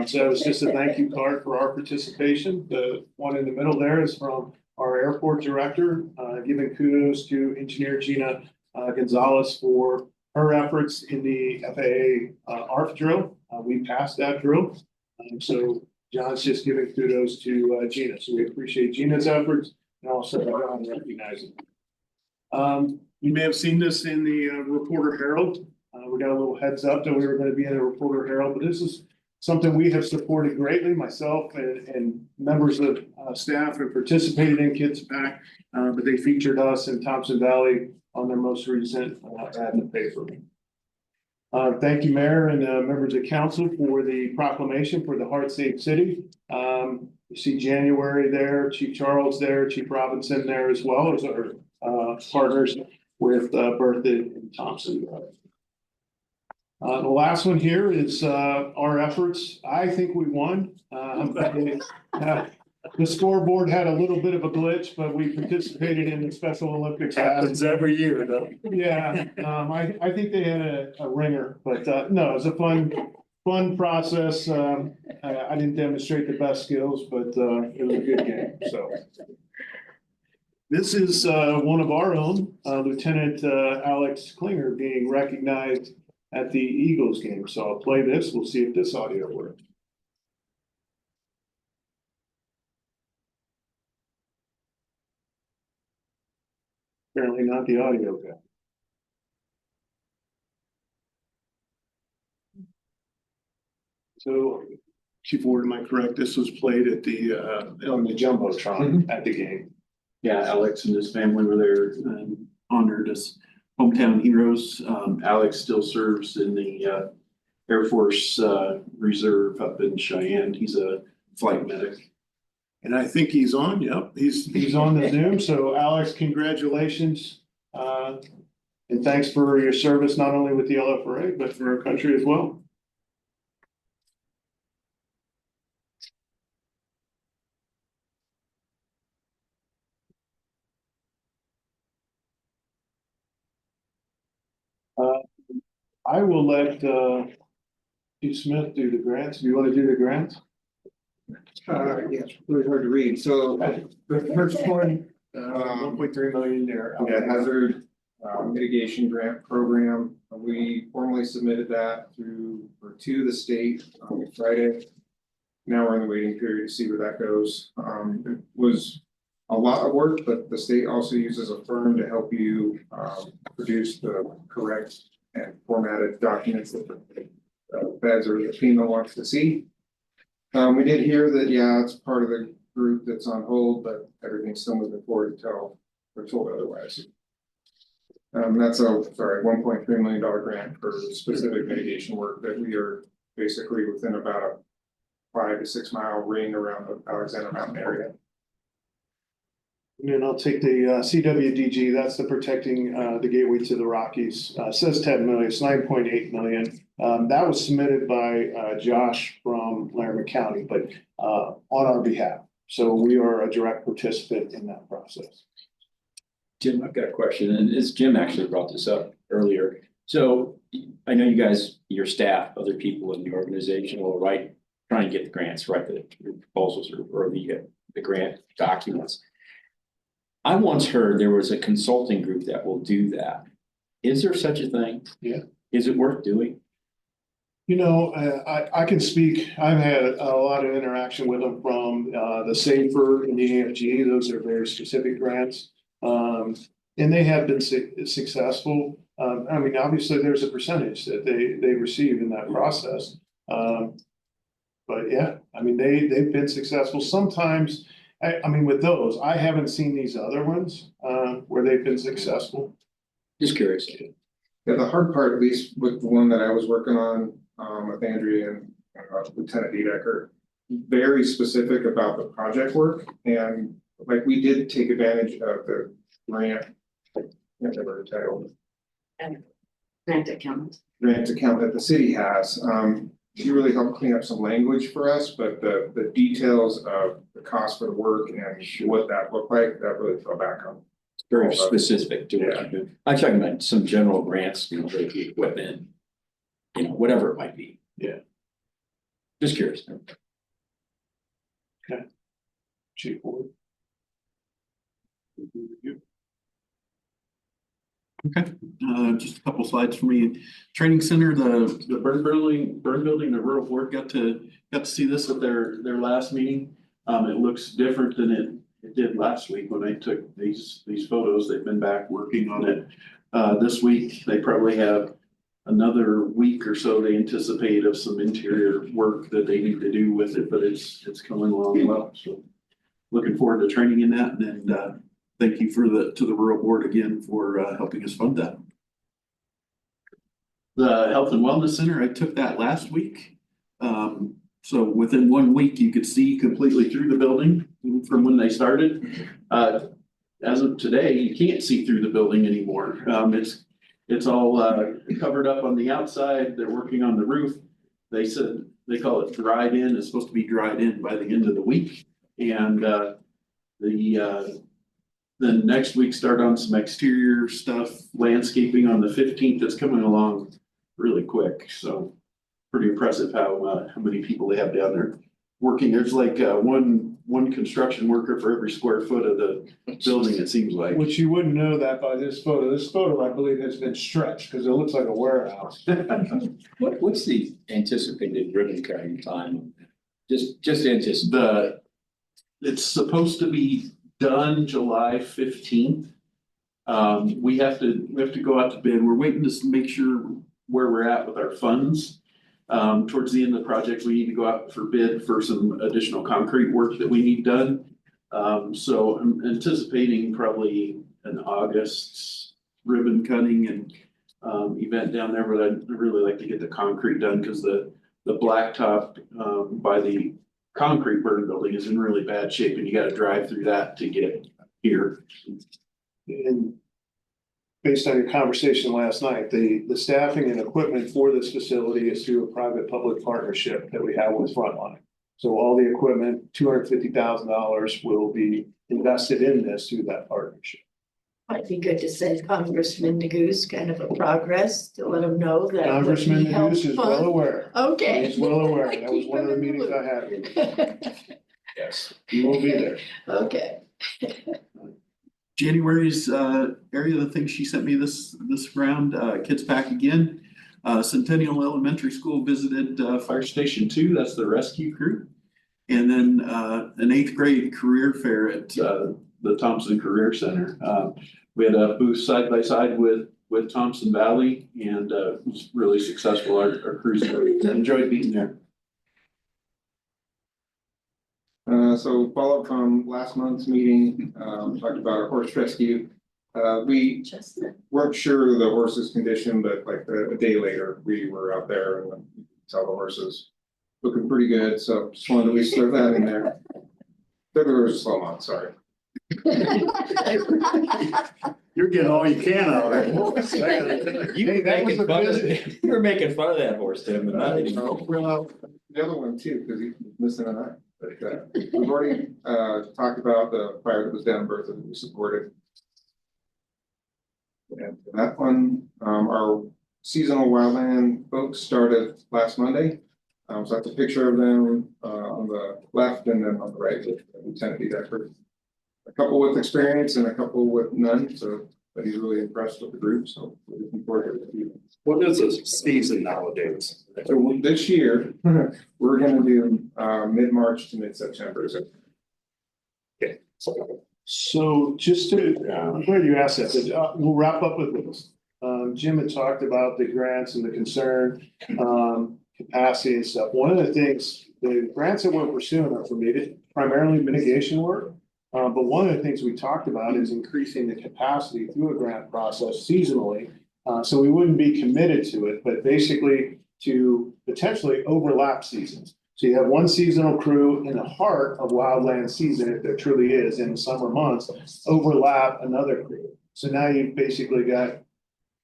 So it was just a thank you card for our participation. The one in the middle there is from our airport director, giving kudos to Engineer Gina Gonzalez for her efforts in the FAA ARF drill. We passed that drill. So John's just giving kudos to Gina. So we appreciate Gina's efforts and also John recognizing. You may have seen this in the Reporter Herald. We got a little heads up that we were going to be in the Reporter Herald, but this is something we have supported greatly, myself and members of staff who participated in Kids Pack, but they featured us in Thompson Valley on their most recent ad in the paper. Thank you, Mayor and members of council for the proclamation for the Heart Safe City. You see January there, Chief Charles there, Chief Robinson there as well as our partners with Berthoud and Thompson. The last one here is our efforts. I think we won. The scoreboard had a little bit of a glitch, but we participated in the Special Olympics. Happens every year, though. Yeah, I think they had a ringer, but no, it was a fun process. I didn't demonstrate the best skills, but it was a good game. So this is one of our own, Lieutenant Alex Klinger, being recognized at the Eagles game. So I'll play this. We'll see if this audio works. Apparently not the audio guy. So Chief Ward, am I correct? This was played at the, on the Jumbotron at the game. Yeah, Alex and his family were there and honored as hometown heroes. Alex still serves in the Air Force Reserve up in Cheyenne. He's a flight medic. And I think he's on, yep, he's on the Zoom. So Alex, congratulations. And thanks for your service, not only with the LFRA, but for our country as well. I will let Chief Smith do the grants. Do you want to do the grants? Yes, really hard to read. So The first one, 1.3 million there. yeah, hazard mitigation grant program. We formally submitted that to the state on Friday. Now we're in the waiting period to see where that goes. It was a lot of work, but the state also uses a firm to help you produce the correct and formatted documents that the feds or the FEMA wants to see. We did hear that, yeah, it's part of the group that's on hold, but everything's still moving forward until we're told otherwise. That's a, $1.3 million grant for specific mitigation work that we are basically within about a 5 to 6 mile ring around the Alexander Mountain area. And then I'll take the CWDG, that's the protecting the gateway to the Rockies. Says 10 million, it's 9.8 million. That was submitted by Josh from Laramie County, but on our behalf. So we are a direct participant in that process. Jim, I've got a question, and as Jim actually brought this up earlier. So I know you guys, your staff, other people in the organization will try and get the grants, write the proposals or the grant documents. I once heard there was a consulting group that will do that. Is there such a thing? Yeah. Is it worth doing? You know, I can speak, I've had a lot of interaction with them from the SAFER and the AFG. Those are very specific grants. And they have been successful. I mean, obviously there's a percentage that they receive in that process. But yeah, I mean, they've been successful. Sometimes, I mean, with those, I haven't seen these other ones where they've been successful. Just curious. Yeah, the hard part, at least with the one that I was working on with Andrea and Lieutenant Dedecker, very specific about the project work. And like we did take advantage of the grant, I can't remember the title. And grant account. Grant account that the city has. She really helped clean up some language for us, but the details of the cost for the work and what that looked like, that really fell back on. Very specific to what you do. I'm talking about some general grants, you know, for the equipment, you know, whatever it might be. Yeah. Just curious. Okay. Chief Ward. Okay, just a couple slides for me. Training center, the burn building, the rural board got to see this at their last meeting. It looks different than it did last week when I took these photos. They've been back working on it. This week, they probably have another week or so they anticipate of some interior work that they need to do with it, but it's coming along well. So looking forward to training in that, and thank you to the rural board again for helping us fund that. The Health and Wellness Center, I took that last week. So within 1 week, you could see completely through the building from when they started. As of today, you can't see through the building anymore. It's all covered up on the outside. They're working on the roof. They said they call it dried in. It's supposed to be dried in by the end of the week. And then next week start on some exterior stuff, landscaping on the 15th. That's coming along really quick. So pretty impressive how many people they have down there working. There's like one construction worker for every square foot of the building, it seems like. Which you wouldn't know that by this photo. This photo, I believe, has been stretched because it looks like a warehouse. What's the anticipated ribbon cutting time? Just anticipate. It's supposed to be done July 15th. We have to go out to bid. We're waiting to make sure where we're at with our funds. Towards the end of the project, we need to go out for bid for some additional concrete work that we need done. So I'm anticipating probably an August ribbon cutting and event down there, but I'd really like to get the concrete done because the blacktop by the concrete burn building is in really bad shape and you got to drive through that to get here. And based on your conversation last night, the staffing and equipment for this facility is through a private-public partnership that we have with Frontline. So all the equipment, $250,000 will be invested in this through that partnership. Might be good to send Congressman Neguse kind of a progress to let him know that. Congressman would be Neguse is well helpful. aware. Okay. He's well aware. That was Keep one of the him in the meetings I had with him. Yes. He will be there. Okay. January's area, the thing she sent me this round, Kids Back Again. Centennial Elementary School visited Fire Station 2, that's the rescue crew. And then an 8th grade career fair at the Thompson Career Center. We had a booth side by side with Thompson Valley and it was really successful. Our crews enjoyed being there. So follow up from last month's meeting, talked about our horse rescue. We weren't sure of the horse's condition, but like a day later, we were out there and saw the horses looking pretty good. So just wanted to at least throw that in there. February was a slow month, sorry. You're getting all you can out of it. You were making fun of that horse, Tim, but not anymore. Well, the other one too, because he's missing an eye. But we've already talked about the fire that was down in Bertha that we supported. And that one, our seasonal wildland folks started last Monday. So that's a picture of them on the left and then on the right with Lieutenant Decker. A couple with experience and a couple with none, so but he's really impressed with the group, so we're looking forward to it. What is a season nowadays? So this year, we're gonna do mid-March to mid-September. Okay. So just to, I'm glad you asked that, but we'll wrap up with this. Jim had talked about the grants and the concern, capacity and stuff. One of the things, the grants that we're pursuing are for primarily mitigation work. But one of the things we talked about is increasing the capacity through a grant process seasonally. So we wouldn't be committed to it, but basically to potentially overlap seasons. So you have one seasonal crew in the heart of wildland season, if there truly is, in the summer months, overlap another crew. So now you've basically got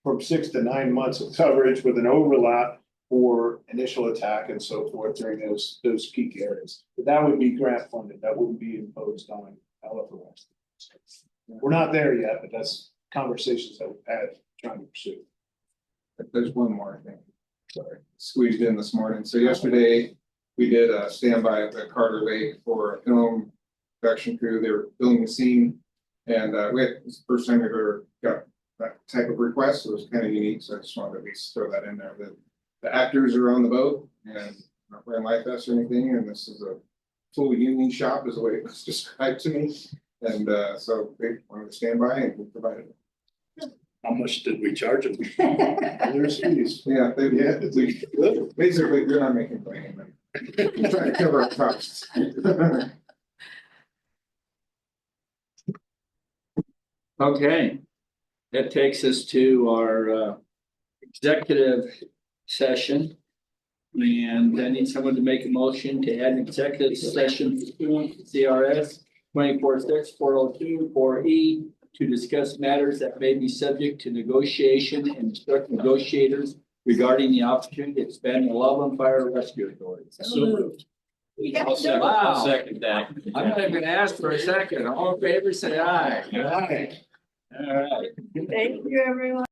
from 6 to 9 months of coverage with an overlap for initial attack and so forth during those peak areas. But that would be grant funded. That wouldn't be imposed on LFRA. We're not there yet, but that's conversations that we've had trying to pursue. There's one more thing. Sorry, squeezed in this morning. So yesterday we did a standby at the Carter Lake for a film production crew. They were filming the scene, and we had this first time we ever got that type of request. So it was kind of unique. So I just wanted to at least throw that in there. The actors are on the boat and not wearing life vests or anything, and this is a full union shop, is the way it was described to me. And so they wanted to stand by and we provided it. How much did we charge them? There's fees. Yeah, basically we're not making money. We're trying to cover our costs. Okay, that takes us to our executive session. And I need someone to make a motion to add an executive session pursuant to CRS 24-402-4E to discuss matters that may be subject to negotiation and instruct negotiators regarding the opportunity to expand the Loveland Fire Rescue Authority. So moved. I'll second that. I'm not even gonna ask for a second. All in favor, say aye. Aye. All right. Thank you, everyone.